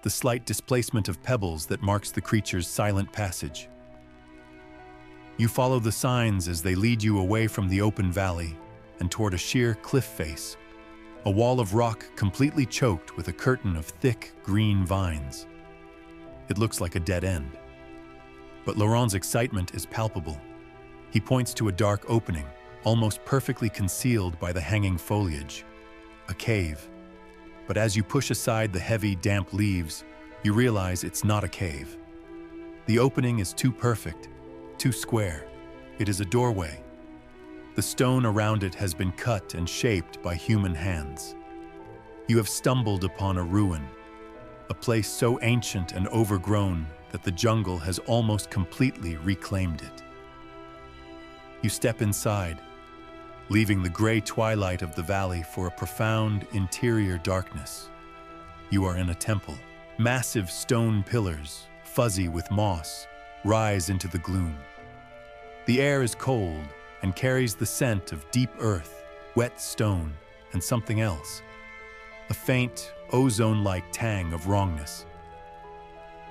the slight displacement of pebbles that marks the creature's silent passage. You follow the signs as they lead you away from the open valley and toward a sheer cliff face, a wall of rock completely choked with a curtain of thick, green vines. It looks like a dead end. But Laurent's excitement is palpable. He points to a dark opening, almost perfectly concealed by the hanging foliage. A cave. But as you push aside the heavy, damp leaves, you realize it's not a cave. The opening is too perfect, too square. It is a doorway. The stone around it has been cut and shaped by human hands. You have stumbled upon a ruin, a place so ancient and overgrown that the jungle has almost completely reclaimed it. You step inside, leaving the gray twilight of the valley for a profound interior darkness. You are in a temple. Massive stone pillars, fuzzy with moss, rise into the gloom. The air is cold and carries the scent of deep earth wet stone, and something else. A faint, ozone-like tang of wrongness.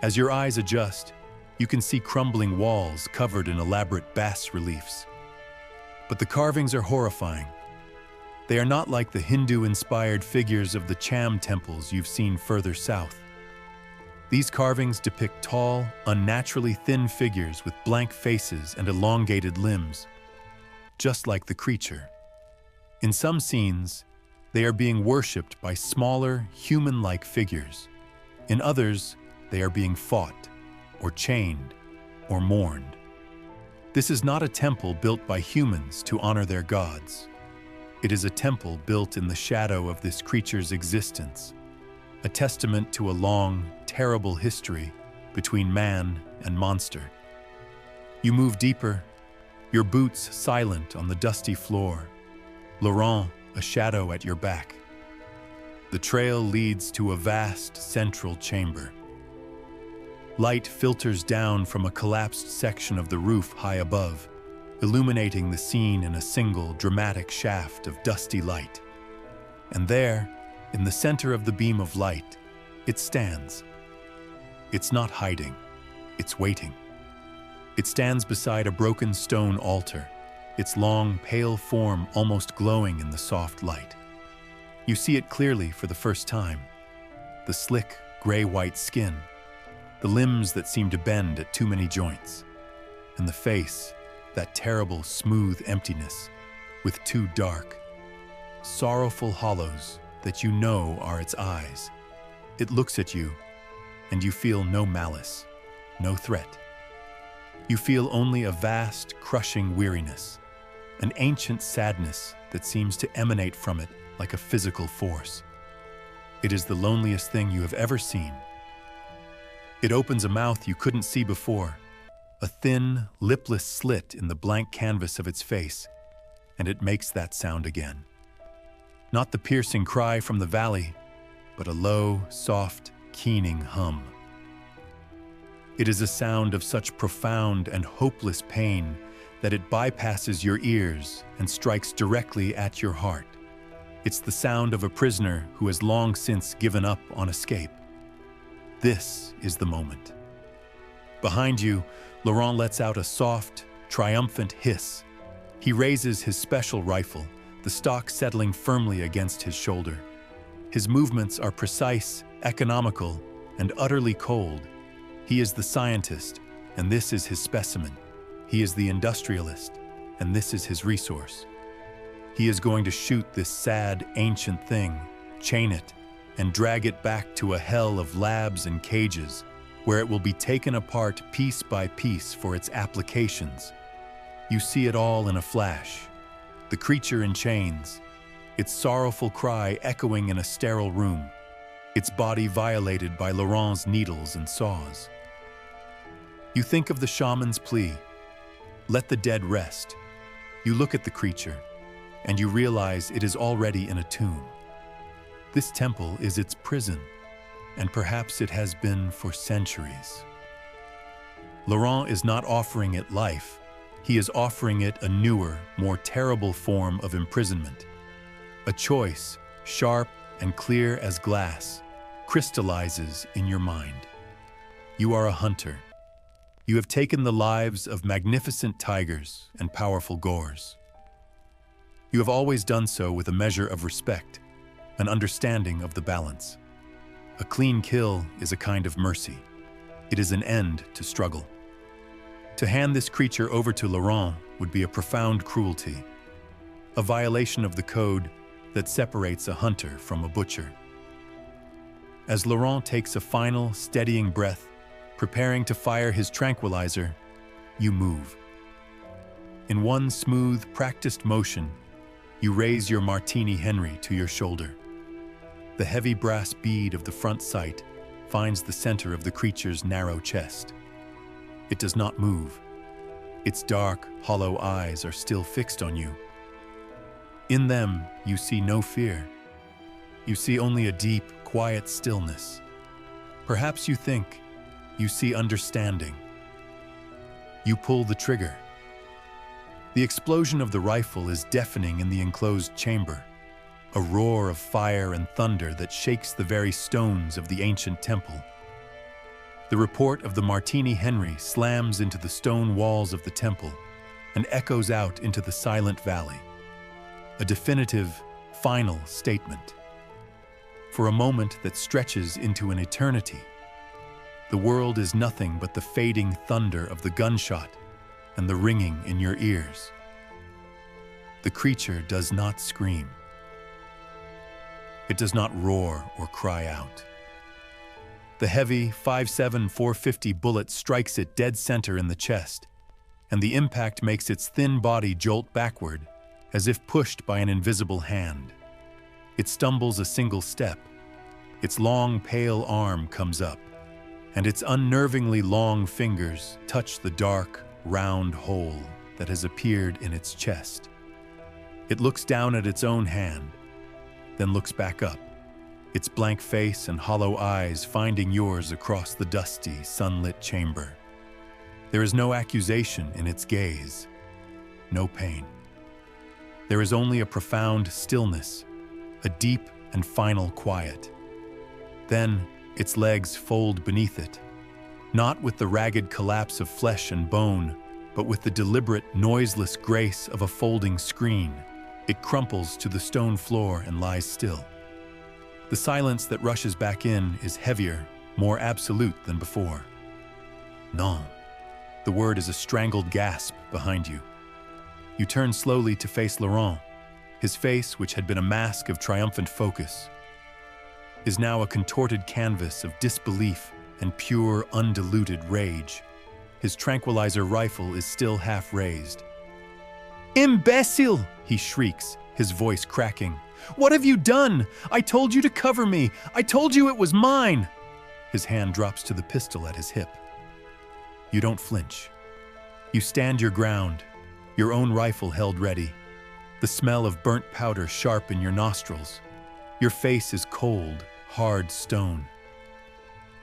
As your eyes adjust, you can see crumbling walls covered in elaborate bas-reliefs. But the carvings are horrifying. They are not like the Hindu-inspired figures of the Cham temples you've seen further south. These carvings depict tall, unnaturally thin figures with blank faces and elongated limbs, just like the creature. In some scenes, they are being worshipped by smaller, human-like figures. In others, they are being fought, or chained, or mourned. This is not a temple built by humans to honor their gods. It is a temple built in the shadow of this creature's existence, a testament to a long, terrible history between man and monster. You move deeper, your boots silent on the dusty floor, Laurent a shadow at your back. The trail leads to a vast central chamber. Light filters down from a collapsed section of the roof high above, illuminating the scene in a single dramatic shaft of dusty light. And there, in the center of the beam of light, it stands. It's not hiding, it's waiting. It stands beside a broken stone altar, its long, pale form almost glowing in the soft light. You see it clearly for the first time. The slick, gray-white skin, the limbs that seem to bend at too many joints, and the face, that terrible, smooth emptiness, with two dark, sorrowful hollows that you know are its eyes. It looks at you, and you feel no malice, no threat. You feel only a vast, crushing weariness, an ancient sadness that seems to emanate from it like a physical force. It is the loneliest thing you have ever seen. It opens a mouth you couldn't see before, a thin, lipless slit in the blank canvas of its face, and it makes that sound again. Not the piercing cry from the valley, but a low, soft, keening hum. It is a sound of such profound and hopeless pain that it bypasses your ears and strikes directly at your heart. It's the sound of a prisoner who has long since given up on escape. This is the moment. Behind you, Laurent lets out a soft, triumphant hiss. He raises his special rifle, the stock settling firmly against his shoulder. His movements are precise, economical, and utterly cold. He is the scientist, and this is his specimen. He is the industrialist, and this is his resource. He is going to shoot this sad, ancient thing, chain it, and drag it back to a hell of labs and cages, where it will be taken apart piece by piece for its applications. You see it all in a flash. The creature in chains, its sorrowful cry echoing in a sterile room, its body violated by Laurent's needles and saws. You think of the shaman's plea, "Let the dead rest." You look at the creature, and you realize it is already in a tomb. This temple is its prison, and perhaps it has been for centuries. Laurent is not offering it life. He is offering it a newer, more terrible form of imprisonment. A choice, sharp and clear as glass, crystallizes in your mind. You are a hunter. You have taken the lives of magnificent tigers and powerful gores. You have always done so with a measure of respect, an understanding of the balance. A clean kill is a kind of mercy. It is an end to struggle. To hand this creature over to Laurent would be a profound cruelty, a violation of the code that separates a hunter from a butcher. As Laurent takes a final, steadying breath, preparing to fire his tranquilizer, you move. In one smooth, practiced motion, you raise your Martini Henry to your shoulder. The heavy brass bead of the front sight finds the center of the creature's narrow chest. It does not move. Its dark, hollow eyes are still fixed on you. In them, you see no fear. You see only a deep, quiet stillness. Perhaps you think you see understanding. You pull the trigger. The explosion of the rifle is deafening in the enclosed chamber, a roar of fire and thunder that shakes the very stones of the ancient temple. The report of the Martini Henry slams into the stone walls of the temple and echoes out into the silent valley, a definitive, final statement. For a moment that stretches into an eternity, the world is nothing but the fading thunder of the gunshot and the ringing in your ears. The creature does not scream. It does not roar or cry out. The heavy 5.7 450 bullet strikes it dead center in the chest, and the impact makes its thin body jolt backward, as if pushed by an invisible hand. It stumbles a single step. Its long, pale arm comes up, and its unnervingly long fingers touch the dark, round hole that has appeared in its chest. It looks down at its own hand, then looks back up, its blank face and hollow eyes finding yours across the dusty, sunlit chamber. There is no accusation in its gaze, no pain. There is only a profound stillness, a deep and final quiet. Then its legs fold beneath it, not with the ragged collapse of flesh and bone, but with the deliberate, noiseless grace of a folding screen. It crumples to the stone floor and lies still. The silence that rushes back in is heavier, more absolute than before. Non. The word is a strangled gasp behind you. You turn slowly to face Laurent. His face, which had been a mask of triumphant focus, is now a contorted canvas of disbelief and pure, undiluted rage. His tranquilizer rifle is still half raised. "Imbecile!" he shrieks, his voice cracking. "What have you done? I told you to cover me! I told you it was mine!" His hand drops to the pistol at his hip. You don't flinch. You stand your ground, your own rifle held ready, the smell of burnt powder sharp in your nostrils. Your face is cold, hard stone.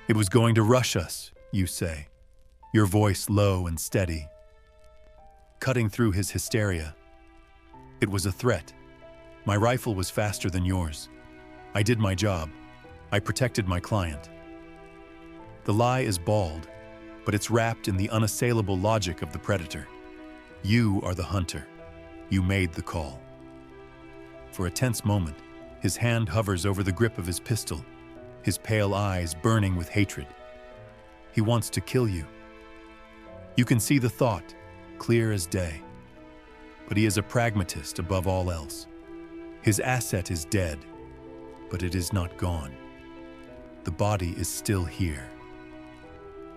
"It was going to rush us," you say, your voice low and steady, cutting through his hysteria. "It was a threat. My rifle was faster than yours. I did my job. I protected my client." The lie is bald, but it's wrapped in the unassailable logic of the predator. You are the hunter. You made the call. For a tense moment, his hand hovers over the grip of his pistol, his pale eyes burning with hatred. He wants to kill you. You can see the thought, clear as day. But he is a pragmatist above all else. His asset is dead, but it is not gone. The body is still here.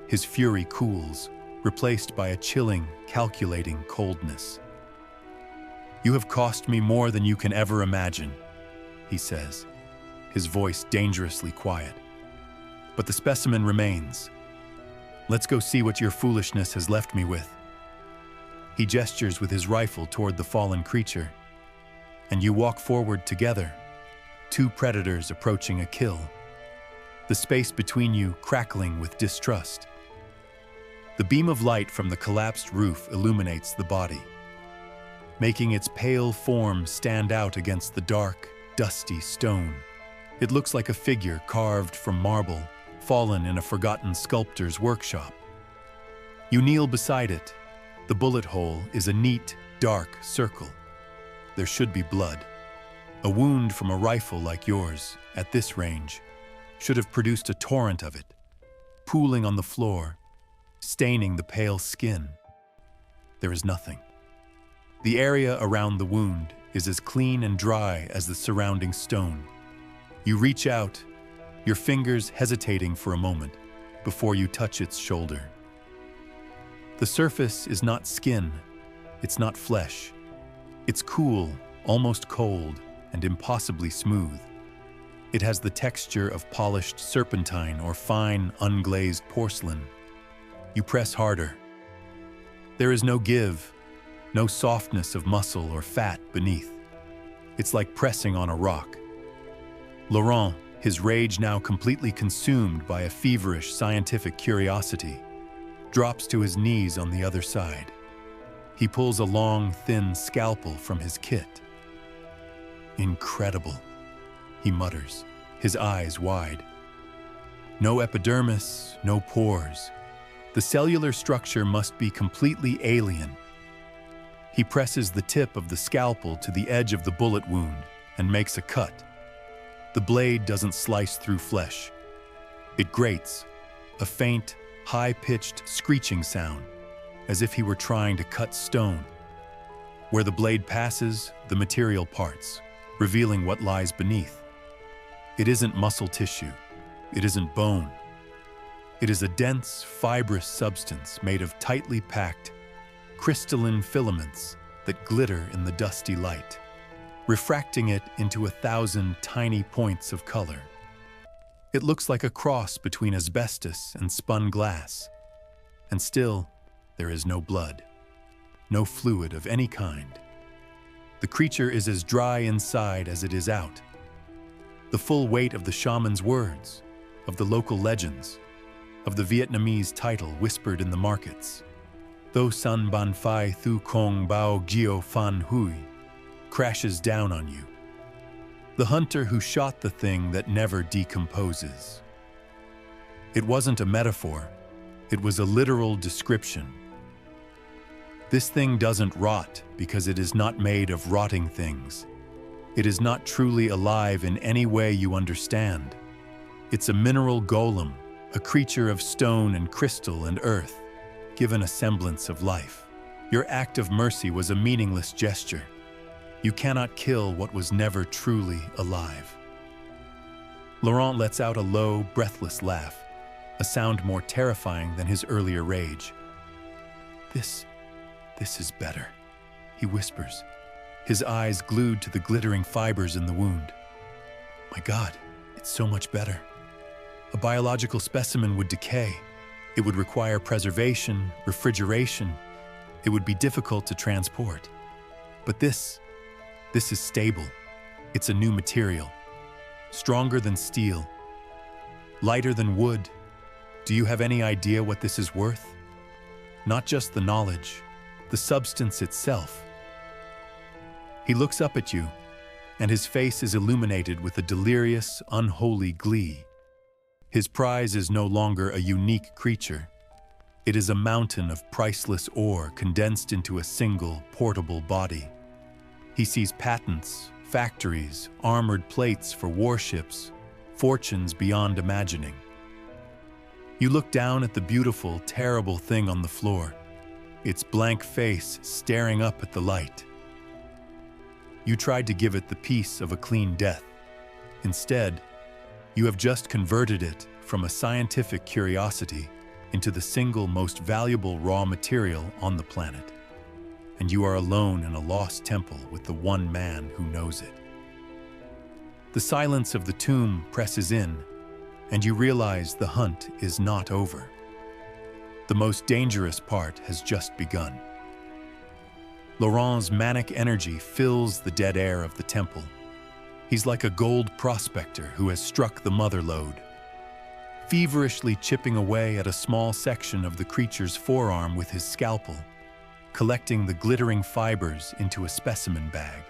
His fury cools, replaced by a chilling, calculating coldness. "You have cost me more than you can ever imagine," he says, his voice dangerously quiet. "But the specimen remains. Let's go see what your foolishness has left me with." He gestures with his rifle toward the fallen creature, and you walk forward together, two predators approaching a kill, the space between you crackling with distrust. The beam of light from the collapsed roof illuminates the body, making its pale form stand out against the dark, dusty stone. It looks like a figure carved from marble, fallen in a forgotten sculptor's workshop. You kneel beside it. The bullet hole is a neat, dark circle. There should be blood. A wound from a rifle like yours, at this range, should have produced a torrent of it, pooling on the floor, staining the pale skin. There is nothing. The area around the wound is as clean and dry as the surrounding stone. You reach out, your fingers hesitating for a moment before you touch its shoulder. The surface is not skin, it's not flesh. It's cool, almost cold, and impossibly smooth. It has the texture of polished serpentine or fine, unglazed porcelain. You press harder. There is no give, no softness of muscle or fat beneath. It's like pressing on a rock. Laurent, his rage now completely consumed by a feverish scientific curiosity, drops to his knees on the other side. He pulls a long, thin scalpel from his kit. "Incredible," he mutters, his eyes wide. No epidermis, no pores. The cellular structure must be completely alien. He presses the tip of the scalpel to the edge of the bullet wound and makes a cut. The blade doesn't slice through flesh. It grates, a faint, high-pitched screeching sound, as if he were trying to cut stone. Where the blade passes, the material parts, revealing what lies beneath. It isn't muscle tissue. It isn't bone. It is a dense, fibrous substance made of tightly packed, crystalline filaments that glitter in the dusty light, refracting it into 1,000 tiny points of color. It looks like a cross between asbestos and spun glass. And still, there is no blood, no fluid of any kind. The creature is as dry inside as it is out. The full weight of the shaman's words, of the local legends, of the Vietnamese title whispered in the markets, "Tho San Ban Phai Thu Kong Bao Gio Fan Hui," crashes down on you. The hunter who shot the thing that never decomposes. It wasn't a metaphor, it was a literal description. This thing doesn't rot because it is not made of rotting things. It is not truly alive in any way you understand. It's a mineral golem, a creature of stone and crystal and earth, given a semblance of life. Your act of mercy was a meaningless gesture. You cannot kill what was never truly alive. Laurent lets out a low, breathless laugh, a sound more terrifying than his earlier rage. This is better," he whispers, his eyes glued to the glittering fibers in the wound. "My God, it's so much better. A biological specimen would decay. It would require preservation, refrigeration. It would be difficult to transport. But this is stable. It's a new material, stronger than steel, lighter than wood. Do you have any idea what this is worth? Not just the knowledge, the substance itself." He looks up at you, and his face is illuminated with a delirious, unholy glee. His prize is no longer a unique creature. It is a mountain of priceless ore condensed into a single, portable body. He sees patents, factories, armored plates for warships, fortunes beyond imagining. You look down at the beautiful, terrible thing on the floor, its blank face staring up at the light. You tried to give it the peace of a clean death. Instead, you have just converted it from a scientific curiosity into the single most valuable raw material on the planet. And you are alone in a lost temple with the one man who knows it. The silence of the tomb presses in, and you realize the hunt is not over. The most dangerous part has just begun. Laurent's manic energy fills the dead air of the temple. He's like a gold prospector who has struck the mother lode, feverishly chipping away at a small section of the creature's forearm with his scalpel, collecting the glittering fibers into a specimen bag.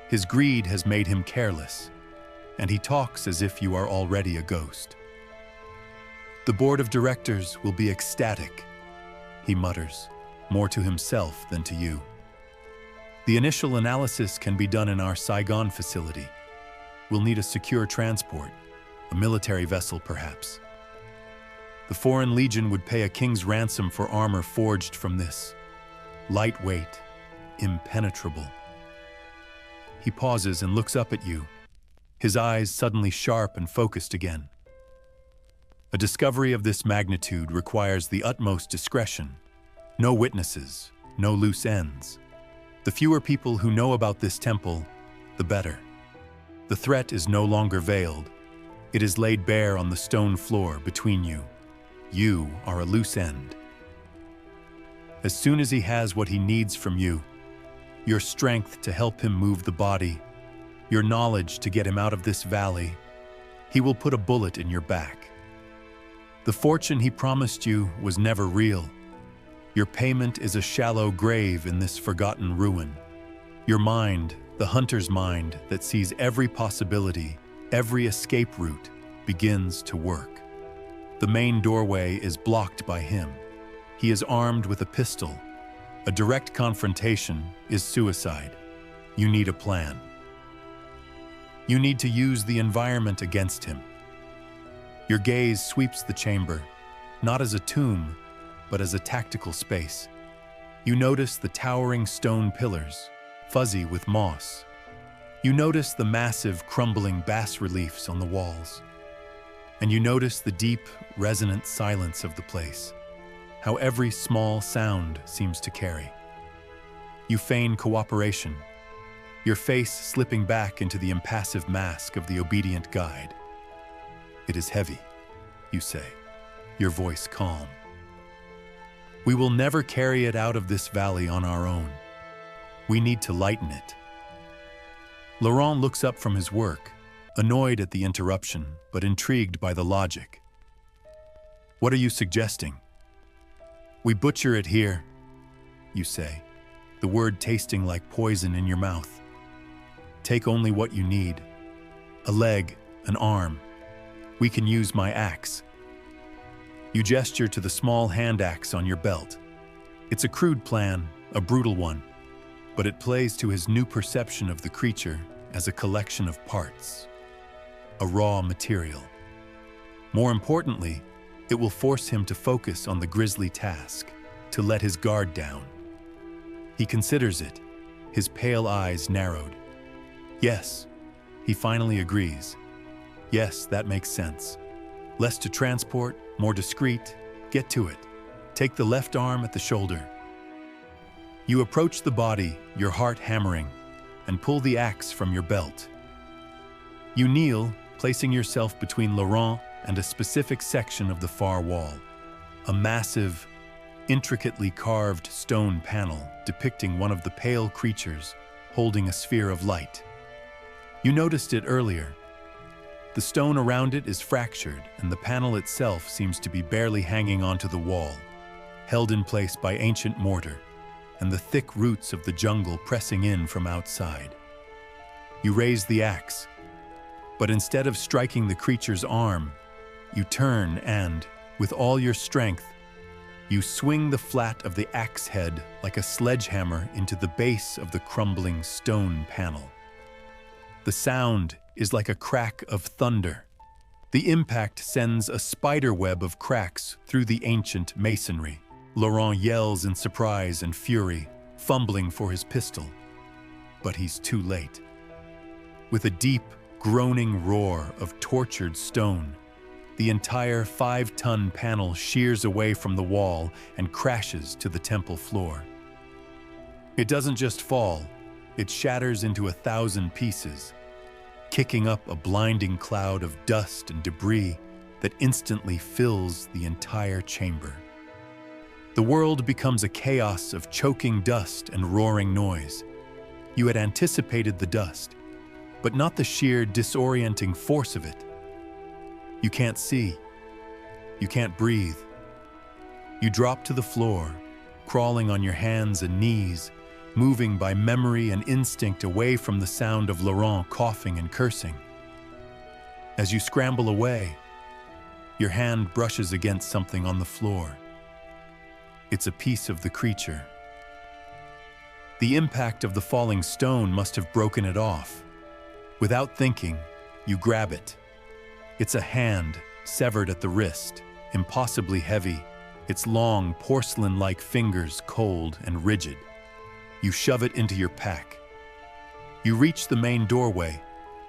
His greed has made him careless, and he talks as if you are already a ghost. "The board of directors will be ecstatic," he mutters, more to himself than to you. "The initial analysis can be done in our Saigon facility. We'll need a secure transport, a military vessel perhaps. The Foreign Legion would pay a king's ransom for armor forged from this. Lightweight, impenetrable." He pauses and looks up at you, his eyes suddenly sharp and focused again. A discovery of this magnitude requires the utmost discretion. No witnesses, no loose ends. The fewer people who know about this temple, the better. The threat is no longer veiled. It is laid bare on the stone floor between you. You are a loose end. As soon as he has what he needs from you, your strength to help him move the body, your knowledge to get him out of this valley, he will put a bullet in your back. The fortune he promised you was never real. Your payment is a shallow grave in this forgotten ruin. Your mind, the hunter's mind that sees every possibility, every escape route, begins to work. The main doorway is blocked by him. He is armed with a pistol. A direct confrontation is suicide. You need a plan. You need to use the environment against him. Your gaze sweeps the chamber, not as a tomb, but as a tactical space. You notice the towering stone pillars, fuzzy with moss. You notice the massive, crumbling bas-reliefs on the walls. And you notice the deep, resonant silence of the place, how every small sound seems to carry. You feign cooperation, your face slipping back into the impassive mask of the obedient guide. It is heavy, you say, your voice calm. We will never carry it out of this valley on our own. We need to lighten it. Laurent looks up from his work, annoyed at the interruption, but intrigued by the logic. What are you suggesting? We butcher it here, you say, the word tasting like poison in your mouth. Take only what you need. A leg, an arm. We can use my axe. You gesture to the small hand axe on your belt. It's a crude plan, a brutal one, but it plays to his new perception of the creature as a collection of parts, a raw material. More importantly, it will force him to focus on the grisly task, to let his guard down. He considers it, his pale eyes narrowed. Yes, he finally agrees. Yes, that makes sense. Less to transport, more discreet. Get to it. Take the left arm at the shoulder. You approach the body, your heart hammering, and pull the axe from your belt. You kneel, placing yourself between Laurent and a specific section of the far wall. A massive, intricately carved stone panel depicting one of the pale creatures holding a sphere of light. You noticed it earlier. The stone around it is fractured, and the panel itself seems to be barely hanging onto the wall, held in place by ancient mortar and the thick roots of the jungle pressing in from outside. You raise the axe, but instead of striking the creature's arm, you turn and, with all your strength, you swing the flat of the axe head like a sledgehammer into the base of the crumbling stone panel. The sound is like a crack of thunder. The impact sends a spider web of cracks through the ancient masonry. Laurent yells in surprise and fury, fumbling for his pistol. But he's too late. With a deep, groaning roar of tortured stone, the entire 5-ton panel shears away from the wall and crashes to the temple floor. It doesn't just fall, it shatters into 1,000 pieces, kicking up a blinding cloud of dust and debris that instantly fills the entire chamber. The world becomes a chaos of choking dust and roaring noise. You had anticipated the dust, but not the sheer disorienting force of it. You can't see. You can't breathe. You drop to the floor, crawling on your hands and knees, moving by memory and instinct away from the sound of Laurent coughing and cursing. As you scramble away, your hand brushes against something on the floor. It's a piece of the creature. The impact of the falling stone must have broken it off. Without thinking, you grab it. It's a hand, severed at the wrist, impossibly heavy, its long, porcelain-like fingers cold and rigid. You shove it into your pack. You reach the main doorway,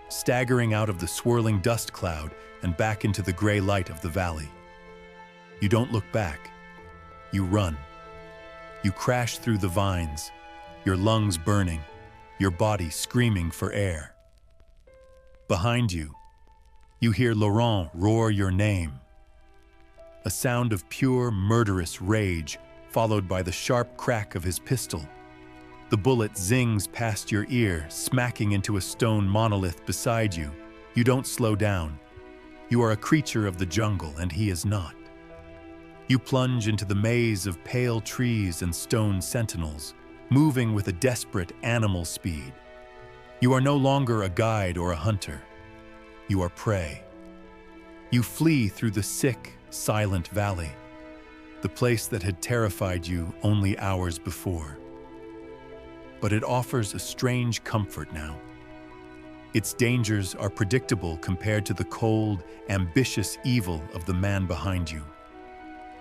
staggering out of the swirling dust cloud and back into the gray light of the valley. You don't look back. You run. You crash through the vines, your lungs burning, your body screaming for air. Behind you, you hear Laurent roar your name. A sound of pure, murderous rage, followed by the sharp crack of his pistol. The bullet zings past your ear, smacking into a stone monolith beside you. You don't slow down. You are a creature of the jungle, and he is not. You plunge into the maze of pale trees and stone sentinels, moving with a desperate animal speed. You are no longer a guide or a hunter. You are prey. You flee through the sick, silent valley, the place that had terrified you only hours before. But it offers a strange comfort now. Its dangers are predictable compared to the cold, ambitious evil of the man behind you.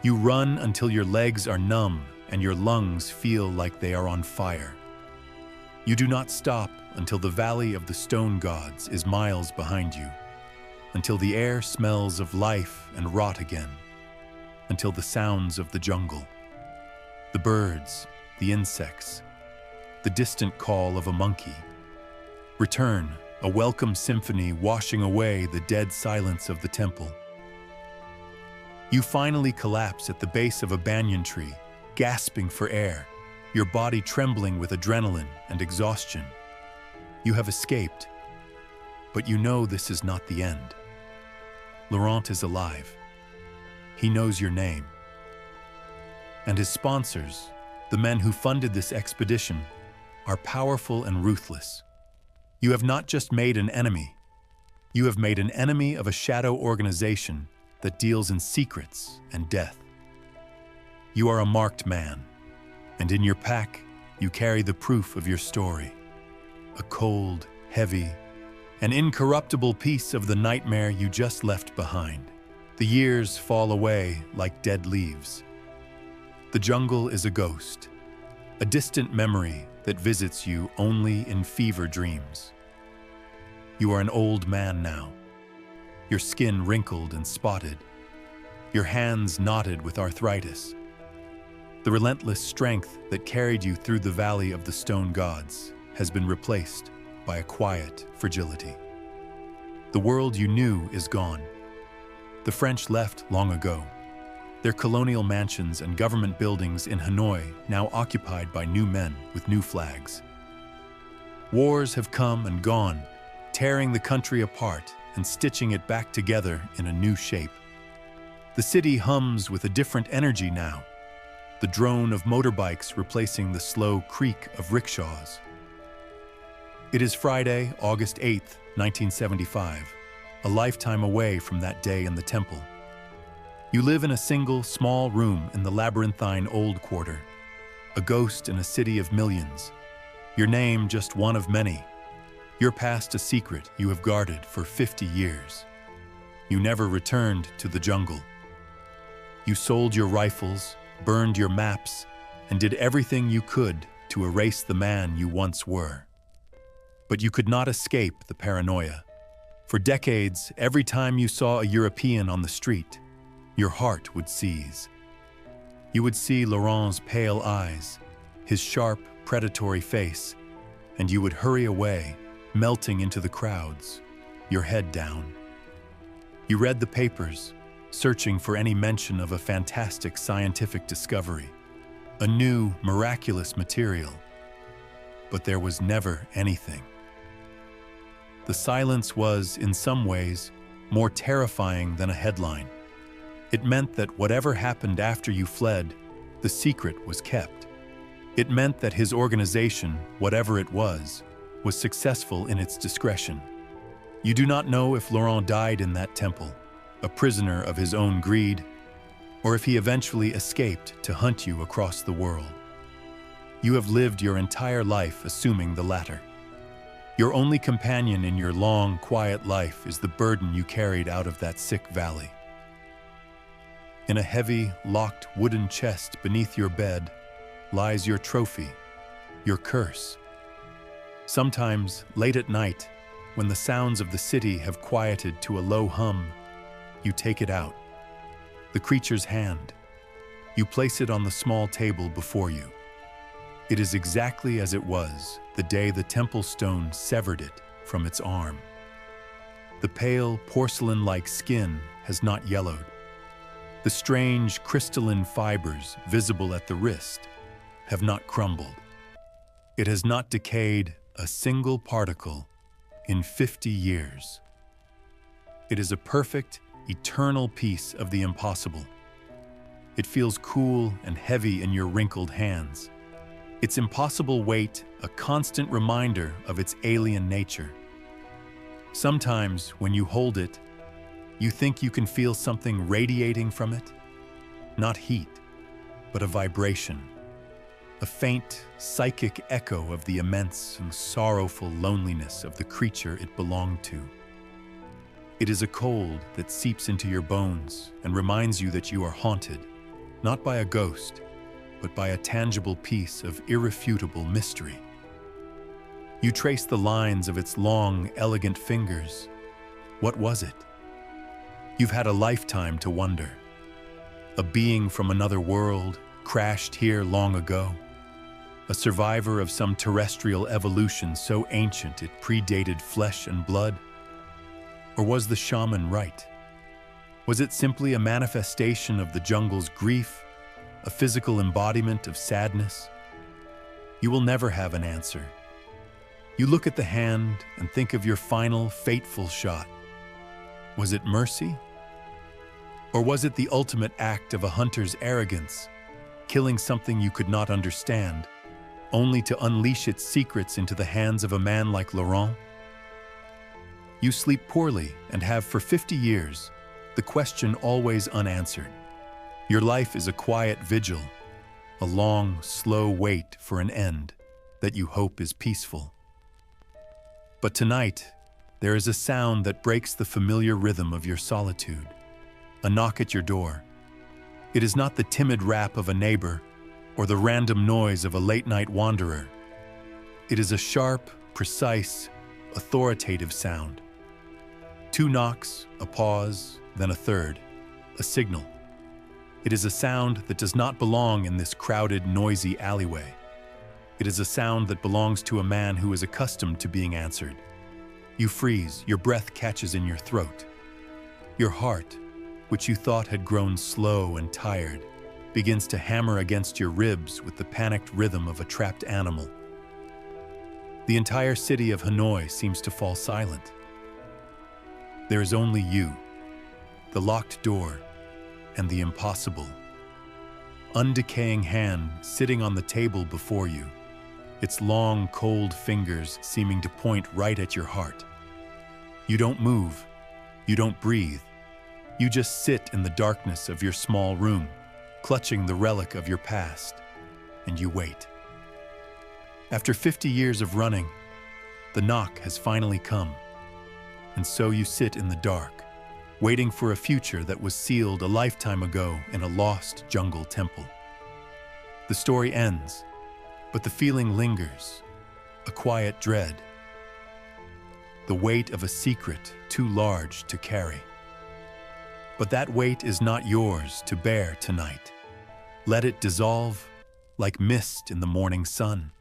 You run until your legs are numb and your lungs feel like they are on fire. You do not stop until the Valley of the Stone Gods is miles behind you, until the air smells of life and rot again, until the sounds of the jungle, the birds, the insects, the distant call of a monkey, return, a welcome symphony washing away the dead silence of the temple. You finally collapse at the base of a banyan tree, gasping for air, your body trembling with adrenaline and exhaustion. You have escaped, but you know this is not the end. Laurent is alive. He knows your name. And his sponsors, the men who funded this expedition, are powerful and ruthless. You have not just made an enemy. You have made an enemy of a shadow organization that deals in secrets and death. You are a marked man, and in your pack, you carry the proof of your story. A cold, heavy, an incorruptible piece of the nightmare you just left behind. The years fall away like dead leaves. The jungle is a ghost, a distant memory that visits you only in fever dreams. You are an old man now, your skin wrinkled and spotted, your hands knotted with arthritis. The relentless strength that carried you through the Valley of the Stone Gods has been replaced by a quiet fragility. The world you knew is gone. The French left long ago, their colonial mansions and government buildings in Hanoi now occupied by new men with new flags. Wars have come and gone, tearing the country apart and stitching it back together in a new shape. The city hums with a different energy now, the drone of motorbikes replacing the slow creak of rickshaws. It is Friday, August 8th, 1975, a lifetime away from that day in the temple. You live in a single, small room in the labyrinthine Old Quarter, a ghost in a city of millions. Your name just one of many. Your past a secret you have guarded for 50 years. You never returned to the jungle. You sold your rifles, burned your maps, and did everything you could to erase the man you once were. But you could not escape the paranoia. For decades, every time you saw a European on the street, your heart would seize. You would see Laurent's pale eyes, his sharp, predatory face, and you would hurry away, melting into the crowds, your head down. You read the papers, searching for any mention of a fantastic scientific discovery, a new, miraculous material. But there was never anything. The silence was, in some ways, more terrifying than a headline. It meant that whatever happened after you fled, the secret was kept. It meant that his organization, whatever it was successful in its discretion. You do not know if Laurent died in that temple, a prisoner of his own greed, or if he eventually escaped to hunt you across the world. You have lived your entire life assuming the latter. Your only companion in your long, quiet life is the burden you carried out of that sick valley. In a heavy, locked wooden chest beneath your bed lies your trophy, your curse. Sometimes, late at night, when the sounds of the city have quieted to a low hum, you take it out, the creature's hand. You place it on the small table before you. It is exactly as it was the day the temple stone severed it from its arm. The pale, porcelain-like skin has not yellowed. The strange, crystalline fibers visible at the wrist have not crumbled. It has not decayed a single particle in 50 years. It is a perfect, eternal piece of the impossible. It feels cool and heavy in your wrinkled hands. Its impossible weight, a constant reminder of its alien nature. Sometimes, when you hold it, you think you can feel something radiating from it. Not heat, but a vibration. A faint, psychic echo of the immense and sorrowful loneliness of the creature it belonged to. It is a cold that seeps into your bones and reminds you that you are haunted, not by a ghost, but by a tangible piece of irrefutable mystery. You trace the lines of its long, elegant fingers. What was it? You've had a lifetime to wonder. A being from another world, crashed here long ago. A survivor of some terrestrial evolution so ancient it predated flesh and blood? Or was the shaman right? Was it simply a manifestation of the jungle's grief, a physical embodiment of sadness? You will never have an answer. You look at the hand and think of your final, fateful shot. Was it mercy? Or was it the ultimate act of a hunter's arrogance, killing something you could not understand, only to unleash its secrets into the hands of a man like Laurent? You sleep poorly and have for 50 years, the question always unanswered. Your life is a quiet vigil, a long, slow wait for an end that you hope is peaceful. But tonight, there is a sound that breaks the familiar rhythm of your solitude. A knock at your door. It is not the timid rap of a neighbor or the random noise of a late-night wanderer. It is a sharp, precise, authoritative sound. 2 knocks, a pause, then a third, a signal. It is a sound that does not belong in this crowded, noisy alleyway. It is a sound that belongs to a man who is accustomed to being answered. You freeze, your breath catches in your throat. Your heart, which you thought had grown slow and tired, begins to hammer against your ribs with the panicked rhythm of a trapped animal. The entire city of Hanoi seems to fall silent. There is only you, the locked door, and the impossible. Undecaying hand sitting on the table before you, its long, cold fingers seeming to point right at your heart. You don't move, you don't breathe. You just sit in the darkness of your small room, clutching the relic of your past, and you wait. After 50 years of running, the knock has finally come. And so you sit in the dark, waiting for a future that was sealed a lifetime ago in a lost jungle temple. The story ends, but the feeling lingers, a quiet dread. The weight of a secret too large to carry. But that weight is not yours to bear tonight. Let it dissolve like mist in the morning sun.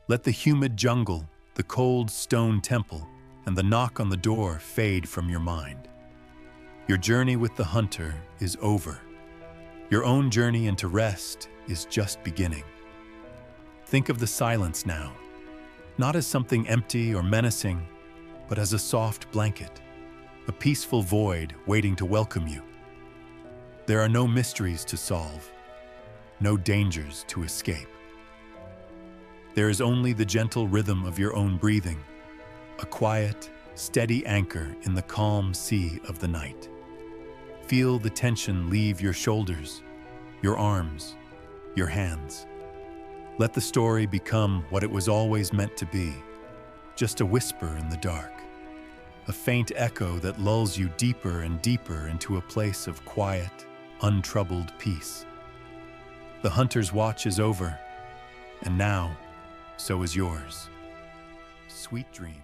Let the humid jungle, the cold stone temple, and the knock on the door fade from your mind. Your journey with the hunter is over. Your own journey into rest is just beginning. Think of the silence now, not as something empty or menacing, but as a soft blanket, a peaceful void waiting to welcome you. There are no mysteries to solve, no dangers to escape. There is only the gentle rhythm of your own breathing, a quiet, steady anchor in the calm sea of the night. Feel the tension leave your shoulders, your arms, your hands. Let the story become what it was always meant to be, just a whisper in the dark. A faint echo that lulls you deeper and deeper into a place of quiet, untroubled peace. The hunter's watch is over, and now, so is yours. Sweet dreams.